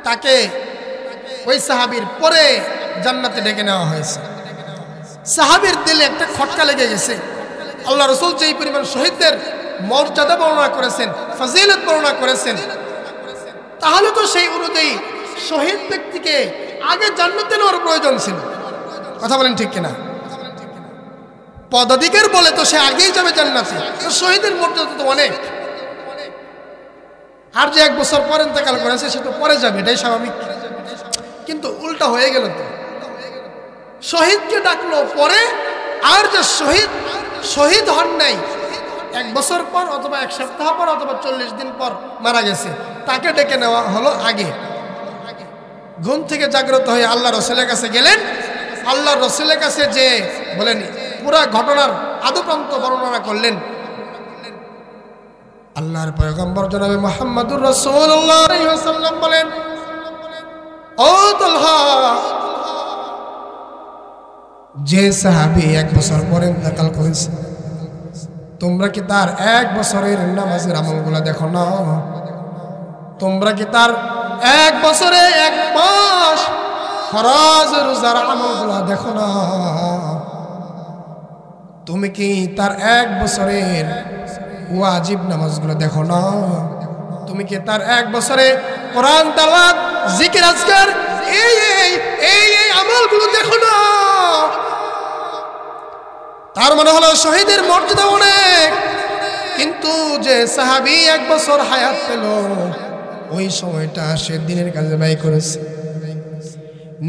তাকে ওই সাহাবীর পরে জান্নাতে ডেকে নেওয়া হয়েছে। সাহাবীর দিলে একটা খটকা লেগে গেছে। আল্লাহ রাসূল যেই পরিমাণ শহীদদের মর্যাদা বর্ণনা করেছেন, ফজিলত বর্ণনা করেছেন, তাহলে তো সেই অনুযায়ী শহীদ ব্যক্তিকে আগে জান্নাতে নেওয়ার প্রয়োজন ছিল। কথা বলেন ঠিক কিনা? পদাধিকার বলে তো সে আগেই যাবে জান্নাতে, শহীদের মর্যাদা তো অনেক। আর যে 1 বছর পর ইন্তেকাল করেছে সে তো পরে যাবে, এটাই স্বাভাবিক। কিন্তু উল্টা হয়ে গেল। তো শহীদকে ডাকলো পরে, আর যে শহীদ হন নাই 1 বছর পর অথবা 1 সপ্তাহ পর অথবা 40 দিন পর মারা গেছে, তাকে ডেকে নেওয়া হলো আগে। ঘুম থেকে জাগ্রত হয়ে আল্লাহ রসুলের কাছে গেলেন। আল্লাহ রসুলের কাছে যে বলেন পুরা ঘটনার আদপ্রান্ত বর্ণনা করলেন। আল্লাহর পয়গম্বর জনাবে মুহাম্মদুর রাসূলুল্লাহ সাল্লাল্লাহু আলাইহি ওয়াসাল্লাম বলেন, ও তালহা, যে সাহাবী 1 বছর পরে ইন্তেকাল করেছে, তোমরা কি তার 1 বছরের নামাজের আমলগুলো দেখো না? তোমরা কি তার 1 বছরে 1 মাস ফরজ রোজার আমলগুলো দেখো না? তুমি কি তার 1 বছরের ওয়াজিব নামাজগুলো দেখো না? তুমি কি তার 1 বছরে কোরআন তেলাওয়াত, জিকির, আজকার এই আমলগুলো দেখো না? তার মানে হলো শহীদের মর্যাদা অনেক। কিন্তু যে সাহাবী 1 বছর হায়াত পেল, ওই সময়টা সে দিনের কাজে ব্যয় করেছে,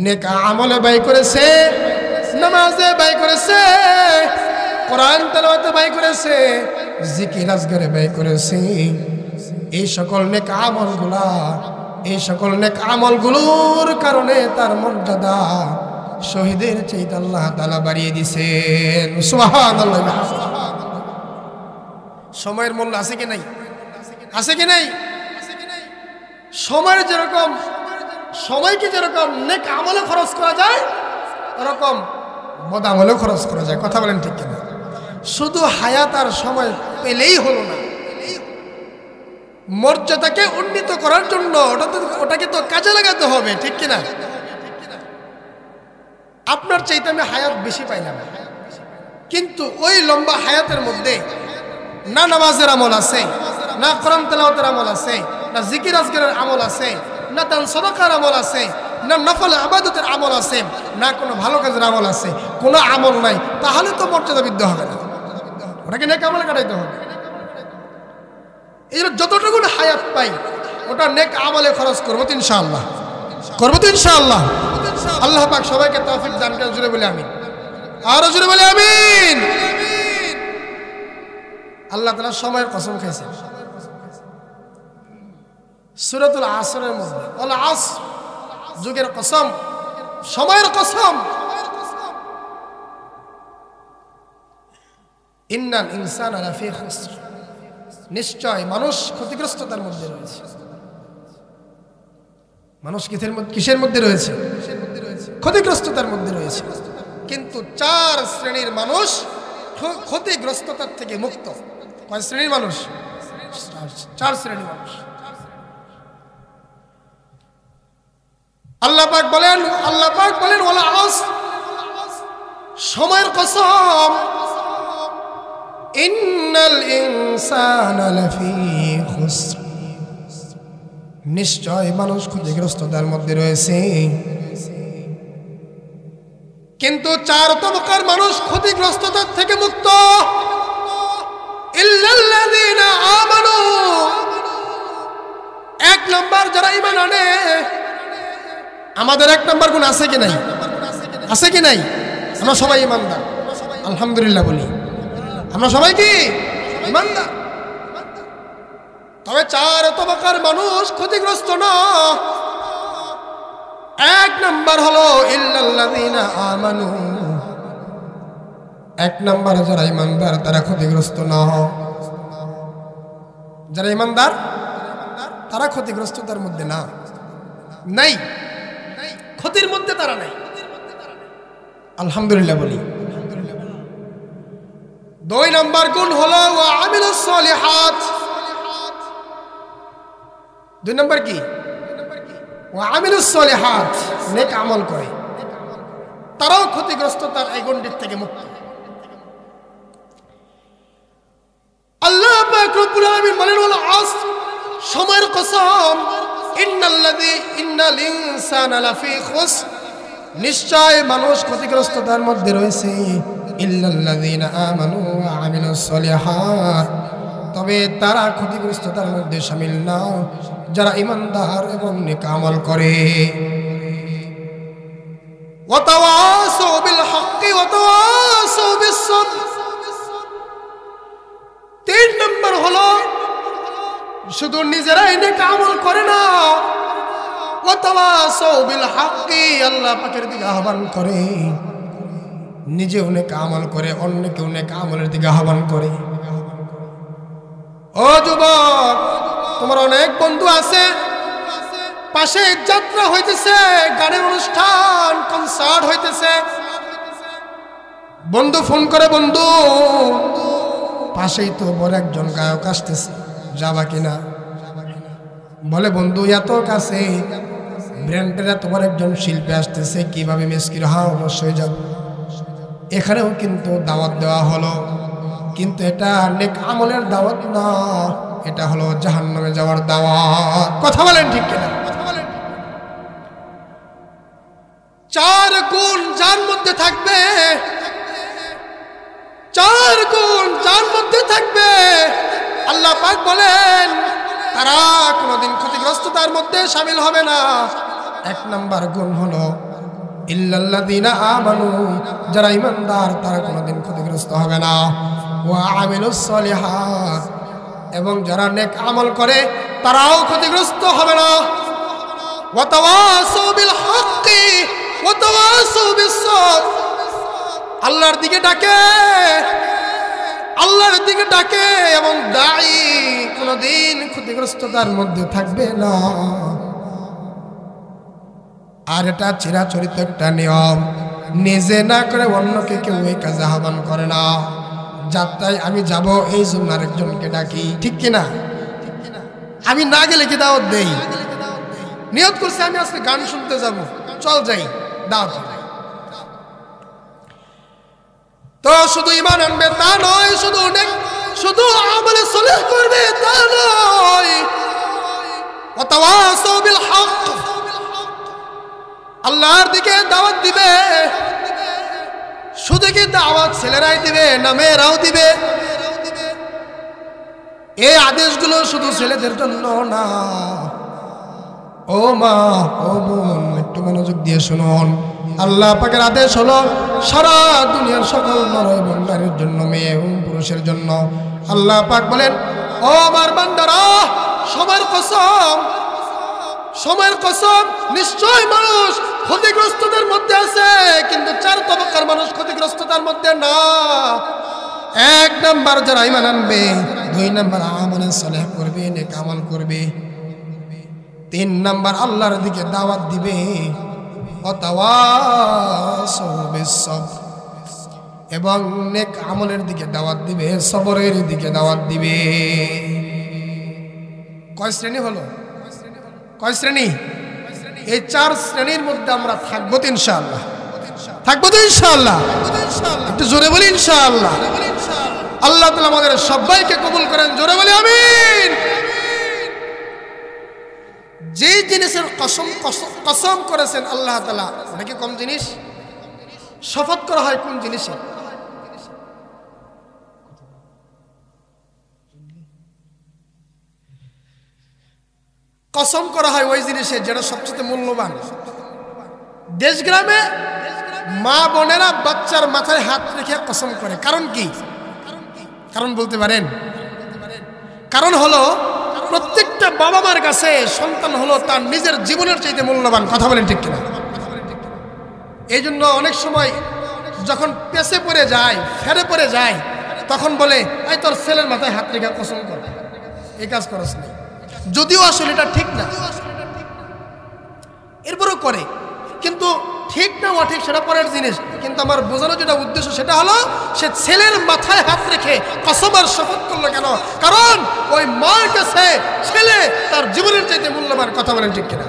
নেক আমলে ব্যয় করেছে, নামাজে ব্যয় করেছে, কোরআন তেলাওয়াতে ব্যয় করেছে, জিকির আজকারে ব্যয় করেছে। এই সকল নেক আমলগুলোর কারণে তার মর্যাদা শহীদের চাইতে আল্লাহ তাআলা বাড়িয়ে দিয়েছেন। সুবহানাল্লাহ। সময়ের মূল্য আছে কি নাই? আছে কি নাই? সময়ের যেরকম, সময়কে যেরকম নেক আমলে খরচ করা যায়, ওরকম বদ আমলেও খরচ করা যায়। কথা বলেন ঠিক কিনা? শুধু হায়াত আর সময় পেলেই হলো না, মর্যাদাকে উন্নীত করার জন্য ওটাকে তো কাজে লাগাতে হবে, ঠিক কিনা? আপনার চাইতে আমি হায়াত বেশি পাইলাম, কিন্তু ওই লম্বা হায়াতের মধ্যে না নামাজের আমল আছে, না কোরআন তেলাওয়াতের আমল আছে, না জিকির আজকারের আমল আছে, না দান সাদাকার আমল আছে, না নফল ইবাদতের আমল আছে, না কোনো ভালো কাজের আমল আছে, কোনো আমল নাই। তাহলে তো মর্যাদা বৃদ্ধি হবে না, ওটাকে নেক আমলে কাটাইতে হবে। এই জন্য যতটুকু হায়াত পাই ওটা নেক আমলে খরচ করবো তো ইনশাআল্লাহ, করবো তো ইনশাআল্লাহ। আল্লাহ পাক সবাইকে তৌফিক দান করেন। জোরে বলে আমিন, আরো জোরে বলে আমিন। আল্লাহ তাআলা সময়ের কসম খাইছে সূরাতুল আসরের মধ্যে, ওয়াল আসর, যুগের কসম, সময়ের কসম। ইন্নাল ইনসানা লাফি খুসর, নিশ্চয় মানুষ ক্ষতিগ্রস্ততার মধ্যে রয়েছে। মানুষ কিসের মধ্যে রয়েছে? ক্ষতিগ্রস্ততার মধ্যে রয়েছে। কিন্তু 4 শ্রেণীর মানুষ ক্ষতিগ্রস্ততার থেকে মুক্ত। কয় শ্রেণীর মানুষ? 4 শ্রেণীর মানুষ। আল্লাহ পাক বলেন ওয়াল আসর, সময়ের কসম, ইন্নাল ইনসানা লাফি খুসর, নিশ্চয় মানুষ ক্ষতিগ্রস্ততার মধ্যে রয়েছে। কিন্তু 4 তবকার মানুষ ক্ষতিগ্রস্ততার থেকে মুক্ত। ইল্লাল্লাযীনা আমানু, 1 নম্বর যারা ঈমান আনে। আমাদের 1 নম্বর গুণ আছে কি নাই? আছে কি নাই? আমরা সবাই ঈমানদার, আলহামদুলিল্লাহ বলি। আমরা সবাই কি ঈমানদার? তবে 4 তবকার মানুষ ক্ষতিগ্রস্ত না। 1 নম্বর হলো ইল্লাল্লাযীনা আমানু, 1 নম্বর যারা ঈমানদার তারা ক্ষতিগ্রস্ত না। যারা ঈমানদার তারা ক্ষতিগ্রস্ততার মধ্যে না, নাই, ক্ষতির মধ্যে তারা নাই, আলহামদুলিল্লাহ বলি। 2 নম্বর গুণ হলো ওয়া আমিলুস সলিহাত। 2 নম্বর কি? ওয়া আমিলুস সলিহাত, নেক আমল করে। তারাও ক্ষতিগ্রস্ততার এই গণ্ডির থেকে মুক্ত। আল্লাহ পাক রব্বুল আলামিন বলেন ওয়াল আসর, সময়ের কসম, ইন্নাল ইনসানা লাফি খুসর, নিশ্চয় মানুষ ক্ষতিগ্রস্ততার মধ্যে রয়েছে। ইল্লাল্লাযীনা আমানু ওয়া আমিলুস সলিহাত, তবে তারা ক্ষতিগ্রস্ততার মধ্যে শামিল না যারা ঈমানদার এবং নেক আমল করে। ওয়া তাওয়াসাউ বিল হক্কি ওয়া তাওয়াসাউ বিস সাবর, শুধু নিজেরাই নেক আমল করে না, ওয়াতাওয়াসাউ বিল হাক্কি, আল্লাহ পাকের দিকে আহ্বান করে, নিজেও নেক আমল করে, অন্যকেও নেক আমলের দিকে আহ্বান করে। ও যুবক, তোমার অনেক বন্ধু আছে, পাশে যাত্রা হইতেছে, গানের অনুষ্ঠান, কনসার্ট হইতেছে, বন্ধু ফোন করে, বন্ধু পাশেই তো বড় একজন গায়ক আসতেছে, যাবা কিনা? বলে বন্ধু এত কাছে, ব্র্যান্ডের এত বড় একজন শিল্পী আসতেছে, কিভাবে মিস করি? হ্যাঁ অবশ্যই যাব। এখানেও কিন্তু দাওয়াত দেওয়া হলো, কিন্তু এটা নেক আমলের দাওয়াত না, এটা হলো জাহান্নামে যাওয়ার দাওয়াত। কথা বলেন ঠিক কিনা? চার গুণ যার মধ্যে থাকবে, চার গুণ যার মধ্যে থাকবে, আল্লাহ পাক বলেন তারা কোনোদিন ক্ষতিগ্রস্ততার মধ্যে শামিল হবে না। এক নাম্বার গুণ হলো ইল্লাল্লাযীনা আমানু, যারা ঈমানদার তারা কোনোদিন ক্ষতিগ্রস্ত হবে না। ওয়া আমিলুস সলিহাত, এবং যারা নেক আমল করে তারাও ক্ষতিগ্রস্ত হবে না। ওয়া তাওয়াসাউ বিল হাক্কি ওয়া তাওয়াসাউ বিস সাবর, আল্লাহর দিকে ডাকে, আল্লাহর দিকে ডাকে, এবং দাঈ কোনোদিন ক্ষতিগ্রস্ততার মধ্যে থাকবে না। আর এটা চিরাচরিত একটা নিয়ম, নিজে না করে অন্যকে কেউ এই কাজে আহ্বান করে না। যাত্রায় আমি যাব এই জন্য আরেকজনকে ডাকি, ঠিক কিনা? আমি না গেলে কি দাওয়াত দেই? নিয়ত করছি আমি আজকে গান শুনতে যাব, চল যাই, দাওয়াত। তো শুধু ঈমান আনবে তা নয়, শুধু আমলে সলিহ করবে তা নয়, ওয়া তাওয়াসাউ বিল হক, আল্লাহর দিকে দাওয়াত দিবে। শুধু কি দাওয়াত ছেলেরাই দিবে না মেয়েরাও দিবে? এই আদেশগুলো শুধু ছেলেদের জন্য না। ও মা, ও বোন, একটু মনোযোগ দিয়ে শুনুন। আল্লাহ পাকের আদেশ হলো সারা দুনিয়ার সকল নর এবং নারীর জন্য, মেয়ে এবং পুরুষের জন্য। আল্লাহ পাক বলেন, ও আমার বান্দারা, সময়ের কসম, সময়ের কসম, নিশ্চয় মানুষ ক্ষতিগ্রস্ততার মধ্যে আছে, কিন্তু চার তবকার মানুষ ক্ষতিগ্রস্ততার মধ্যে না। এক নাম্বার যারা ঈমান আনবে, দুই নাম্বার আমলে সালেহ করবে, নেক আমল করবে, তিন নাম্বার আল্লাহর দিকে দাওয়াত দিবে, ওয়া তাওয়াসাউ বিস সাবর, এবং নেক আমলের দিকে দাওয়াত দিবে, সবরের দিকে দাওয়াত দিবে। কয় শ্রেণী হলো? কয় শ্রেণী? এই চার শ্রেণীর মধ্যে আমরা থাকবো তো ইনশাআল্লাহ, থাকবো তো ইনশাআল্লাহ। একটু জোরে বলি ইনশাআল্লাহ। আল্লাহ তাআলা আমাদের সবাইকে কবুল করেন, জোরে বলি আমিন। যে জিনিসের কসম করেছেন আল্লাহ তাআলা, ওটা কি কম জিনিস? শপথ করা হয় কোন জিনিসে? কসম করা হয় ওই জিনিসে যেটা সবচেয়ে মূল্যবান। দেশ গ্রামে মা বোনেরা বাচ্চার মাথায় হাত রেখে কসম করে, কারণ কি? কারণ বলতে পারেন? কারণ হলো প্রত্যেকটা বাবা মার কাছে সন্তান হলো তার নিজের জীবনের চাইতে মূল্যবান। কথা বলেন ঠিক কিনা? এই জন্য অনেক সময় যখন পেছে পড়ে যায়, ফেরে পড়ে যায়, তখন বলে এই তোর ছেলের মাথায় হাত রেখে কসম কর, এই কাজ করস না। যদিও আসলে এটা ঠিক না, এরপরও করে, কিন্তু ঠিক না ও ঠিক সেটা পরের জিনিস। কিন্তু আমার বোঝানোর যেটা উদ্দেশ্য সেটা হলো সে ছেলের মাথায় হাত রেখে কসম আর শপথ করলো কেন? কারণ ওই মার কাছে ছেলে তার জীবনের চাইতে মূল্যবান। কথা বলেন ঠিক কিনা?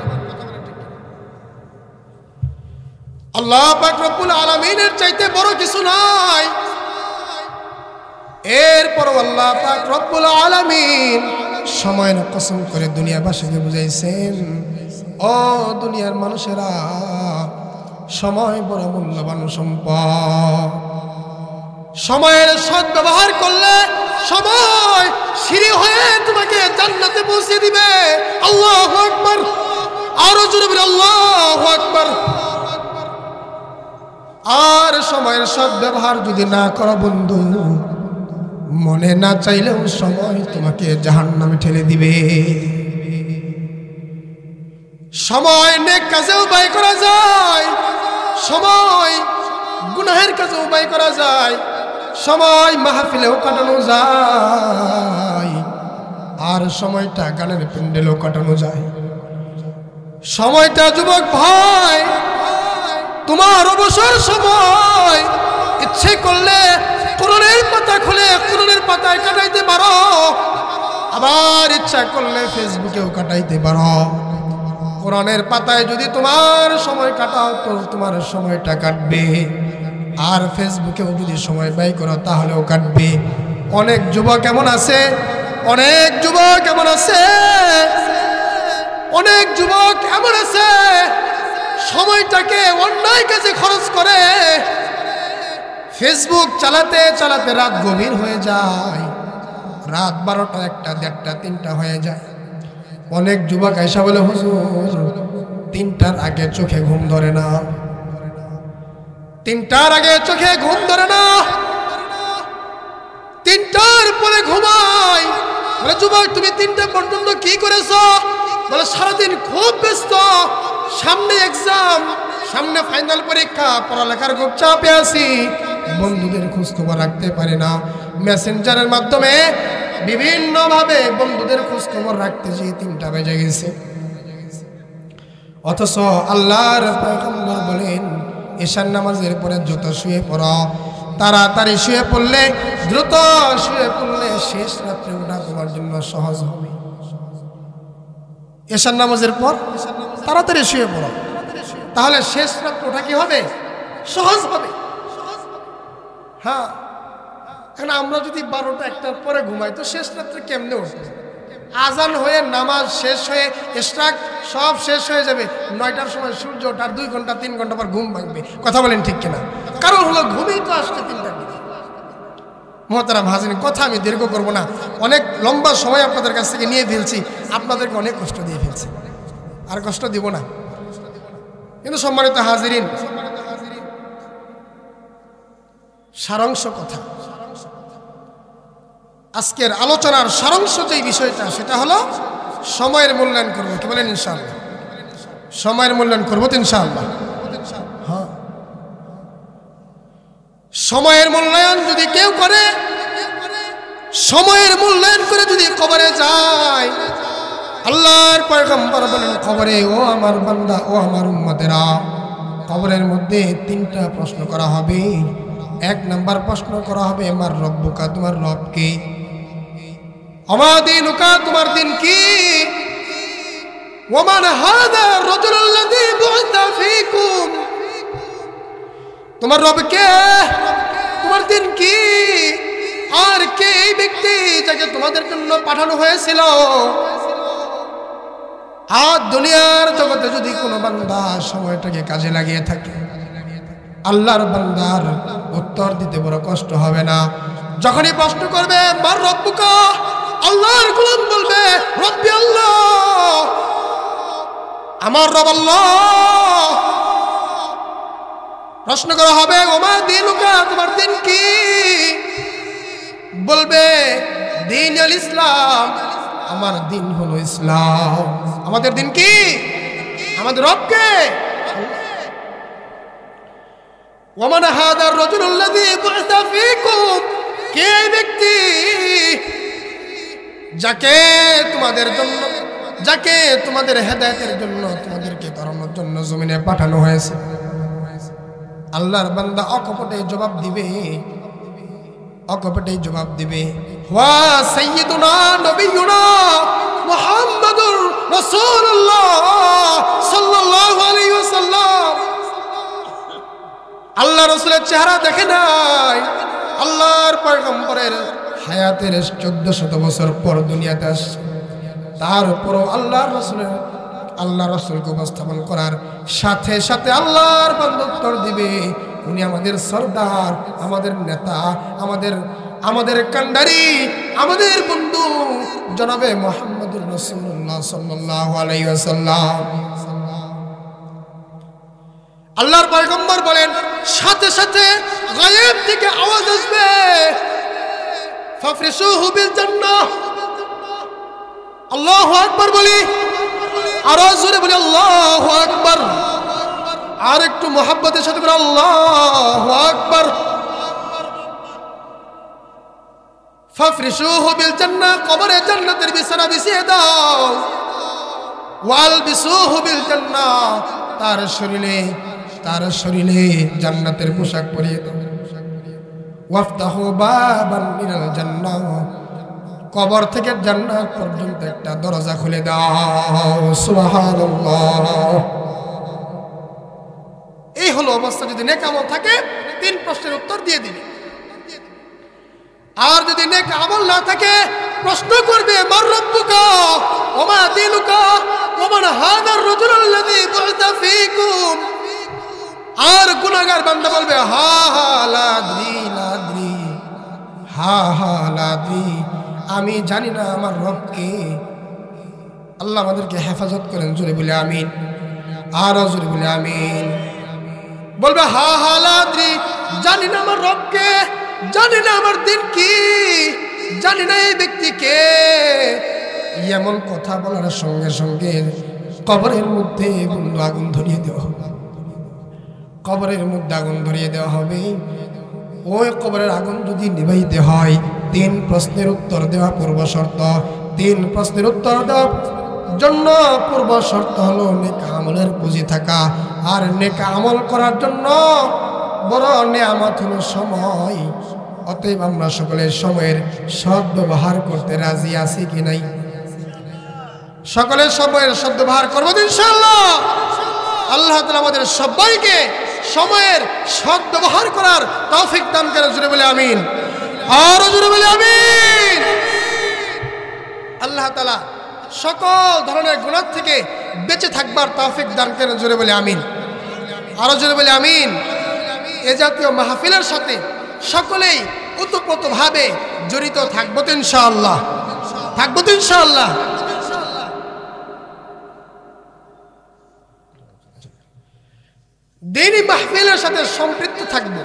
আল্লাহ পাক রব্বুল আলামিনের চাইতে বড় কিছু নাই। এরপরও আল্লাহ পাক রব্বুল আলামিন সময়ের কসম করে দুনিয়াবাসীকে বুঝাইছেন, ও দুনিয়ার মানুষেরা, সময় বড় মূল্যবান সম্পদ। সময়ের সৎ ব্যবহার করলে সময় সিঁড়ি হয়ে তোমাকে জান্নাতে পৌঁছে দিবে। আল্লাহু আকবার, আরো জোরে বলি আল্লাহু আকবার। আর সময়ের সৎ ব্যবহার যদি না করো বন্ধু, মনে না চাইলেও সময় তোমাকে জাহান্নামে ঠেলে দিবে। সময় নেক কাজেও ব্যয় করা যায়, সময় গুনাহের কাজেও ব্যয় করা যায়, সময় মাহফিলেও কাটানো যায়, আর সময়টা গানের প্যান্ডেলেও কাটানো যায়। সময়টা যুবক ভাই তোমার অবসর সময়, ইচ্ছে করলে কোরআনের পাতা খুলে কোরআনের পাতায় কাটাইতে পারো, আবার ইচ্ছা করলে ফেসবুকেও কাটাইতে পারো। কোরআনের পাতায় যদি তোমার সময় কাটাও তো তোমার সময়টা কাটবে, আর ফেসবুকেও যদি সময় ব্যয় করো তাহলেও কাটবে। অনেক যুবক এমন আছে, অনেক যুবক এমন আছে, অনেক যুবক এমন আছে সময়টাকে অন্যায় কাজে খরচ করে। ফেসবুক চালাতে চালাতে রাত গভীর হয়ে যায়, রাত 12টা, 1টা, 1:30, 3টা হয়ে যায়। অনেক যুবক আয়সা বলে, হুজুর 3টার আগে চোখে ঘুম ধরে না, 3টার আগে চোখে ঘুম ধরে না, 3টার পরে ঘুমাই। বলে যুবক তুমি 3টা পর্যন্ত কি করেছো? বলে সারাদিন খুব ব্যস্ত, সামনে এক্সাম, সামনে ফাইনাল পরীক্ষা, পড়ালেখার খুব চাপে আছি, বন্ধুদের খোঁজ খবর রাখতে পারি না, মেসেঞ্জারের মাধ্যমে বিভিন্নভাবে বন্ধুদের খোঁজ খবর রাখতে যেয়ে 3টা বেজে গেছে। অথচ আল্লাহর পয়গম্বর বলেন ঈশার নামাজের পরে দ্রুত শুয়ে পড়ো, তাড়াতাড়ি শুয়ে পড়লে, দ্রুত শুয়ে পড়লে শেষ রাত্রে ওঠা তোমার জন্য সহজ হবে। ঈশার নামাজের পর তাড়াতাড়ি শুয়ে পড়ো, তাহলে শেষ রাত্রে ওঠা কি হবে? সহজ হবে। হ্যাঁ, এখন আমরা যদি 12টা 1টার পরে ঘুমাই তো শেষ রাত্রে কেমনে উঠবে? আজান হয়ে নামাজ শেষ হয়ে ইশরাক সব শেষ হয়ে যাবে, 9টার সময় সূর্য ওঠার 2 ঘন্টা 3 ঘন্টা পর ঘুম ভাঙবে। কথা বলেন ঠিক কিনা? কারণ হলো ঘুমেই তো আসছে 3টার দিকে। মহতারাম হাজিরিন, কথা আমি দীর্ঘ করব না, অনেক লম্বা সময় আপনাদের কাছ থেকে নিয়ে ফেলছি, আপনাদেরকে অনেক কষ্ট দিয়ে ফেলছি, আর কষ্ট দিব না। কিন্তু সম্মানিত হাজিরিন, সারাংশ কথা, আজকের আলোচনার সারাংশ যেই বিষয়টা সেটা হলো সময়ের মূল্যায়ন করবো। কি বলেন? ইনশাআল্লাহ সময়ের মূল্যায়ন করবো তো ইনশাআল্লাহ। হ্যাঁ, সময়ের মূল্যায়ন যদি কেউ করে, সময়ের মূল্যায়ন করে যদি কবরে যায়, আল্লাহর পয়গম্বর বলেন কবরে, ও আমার বান্দা, ও আমার উম্মতেরা, কবরের মধ্যে 3টা প্রশ্ন করা হবে। 1 নাম্বার প্রশ্ন করা হবে, আমার রব্বুকা, তোমার রব কে? আমা দীনুকা, তোমার দিন কি? ওমান হাদা রাজুলুল্লাযী বু'থা ফীকুম, তোমার রব কে? তোমার দিন কি? আর কে এই ব্যক্তি যাকে তোমাদের জন্য পাঠানো হয়েছিল? আর দুনিয়ার জগতে যদি কোনো বান্দা সময়টাকে কাজে লাগিয়ে থাকে, আল্লাহর বান্দার উত্তর দিতে বড় কষ্ট হবে না। যখনই প্রশ্ন করবে মার রব্বুকা, আল্লাহর গোলাম বলবে রব্বি আল্লাহ, আমার রব আল্লাহ। প্রশ্ন করা হবে ওমা দীনুকা, তোমার দিন কি? বলবে দিন আল ইসলাম, আমার দিন হলো ইসলাম। আমাদের দিন কি? আমাদের রব কে? ওমান হাদা রাজুলুল্লাযী বু'থা ফীকুম, কে ব্যক্তি যাকে তোমাদের জন্য, যাকে তোমাদের হেদায়েতের জন্য, তোমাদেরকে ধর্মের জন্য জমিনে পাঠানো হয়েছে? আল্লাহর বান্দা অকপটে জবাব দিবে, অকপটে জবাব দিবে, ওয়া সাইয়্যিদুনা নবিয়ুনা মুহাম্মাদুর রাসূলুল্লাহ সাল্লাল্লাহু আলাইহি ওয়াসাল্লাম। আল্লাহ রাসূলের চেহারা দেখে নাই, আল্লাহর পয়গম্বরের হায়াতের 1400 বছর পর দুনিয়াতে আসছে, তারপরও আল্লাহর রাসূলকে উপস্থাপন করার সাথে সাথে আল্লাহর বান্দা উত্তর দিবে, উনি আমাদের সরদার, আমাদের নেতা, আমাদের কান্ডারি, আমাদের বন্ধু জনাবে মুহাম্মদুর রাসূলুল্লাহ সাল্লাল্লাহু আলাইহি ওয়াসাল্লাম। আল্লাহর পয়গম্বর বলেন সাথে সাথে গায়েব থেকে আওয়াজ আসবে, ফাফরিশুহু বিল জান্নাহ। আল্লাহু আকবার বলি, আরো জোরে বলি আল্লাহু আকবার। আর একটু মুহাব্বতের সাথে বলি আল্লাহু আকবার। ফাফরিশুহু বিল জান্নাহ, কবরে জান্নাতের বিছানা বিছিয়ে দাও। ওয়ালবিসুহু বিল জান্নাহ, তার শরীরে জান্নাতের পোশাক পরিয়ে দাও। ওয়াফতাহু বাবান মিনাল জান্নাহ, কবর থেকে জান্নাত পর্যন্ত একটা দরজা খুলে দাও। সুবহানাল্লাহ। এই হলো অবস্থা। যদি নেক আমল থাকে 3 প্রশ্নের উত্তর দিয়ে দিবে। আর যদি নেক আমল না থাকে প্রশ্ন করবে মান রাব্বুকা ওয়া মা দীনুকা ওয়া মান হাদার রাজুলুল্লাযী বু'থা ফীকুম। আর গুনাহগার বান্দা বলবে হা হা লা আদরি লা আদরি, হা হা লা আদরি, আমি জানি না আমার রবকে। আল্লাহ আমাদেরকে হেফাজত করেন, জোরে বলে আমিন। আর জোরে বলে আমিন। বলবে হা হা লা আদরি, জানি না আমার রবকে, জানি না আমার দিন কি, জানি না এই ব্যক্তিকে। এমন কথা বলার সঙ্গে সঙ্গে কবরের মধ্যে বন্ধু আগুন ধরিয়ে দেওয়া হবে। কবরের মধ্যে আগুন ধরিয়ে দেওয়া হবে। ওই কবরের আগুন যদি নিভাইতে হয় 3 প্রশ্নের উত্তর দেওয়া পূর্ব শর্ত। 3 প্রশ্নের উত্তর দেওয়ার জন্য পূর্ব শর্ত হলো নেক আমলের পুঁজি থাকা। আর নেক আমল করার জন্য বড় নেয়ামত হলো সময়। অতএব আমরা সকলে সময়ের সৎ ব্যবহার করতে রাজি আছি কি নাই? সকলে সময়ের সৎ ব্যবহার করবো ইনশাআল্লাহ। আল্লাহ তাআলা আমাদের সবাইকে সময়ের সৎ ব্যবহার করার তৌফিক দান করেন, জোরে বলে আমিন। আর জোরে বলে আমিন। আল্লাহ তাআলা সকল ধরনের গুনাহ থেকে বেঁচে থাকবার তৌফিক দান করেন, জোরে বলে আমিন। আরো জোরে বলে আমিন। এ জাতীয় মাহফিলের সাথে সকলেই ওতপ্রোতভাবে জড়িত থাকবো তো ইনশাআল্লাহ, থাকবো তো ইনশাআল্লাহ। দ্বীনি মাহফিলের সাথে সম্পৃক্ত থাকবো।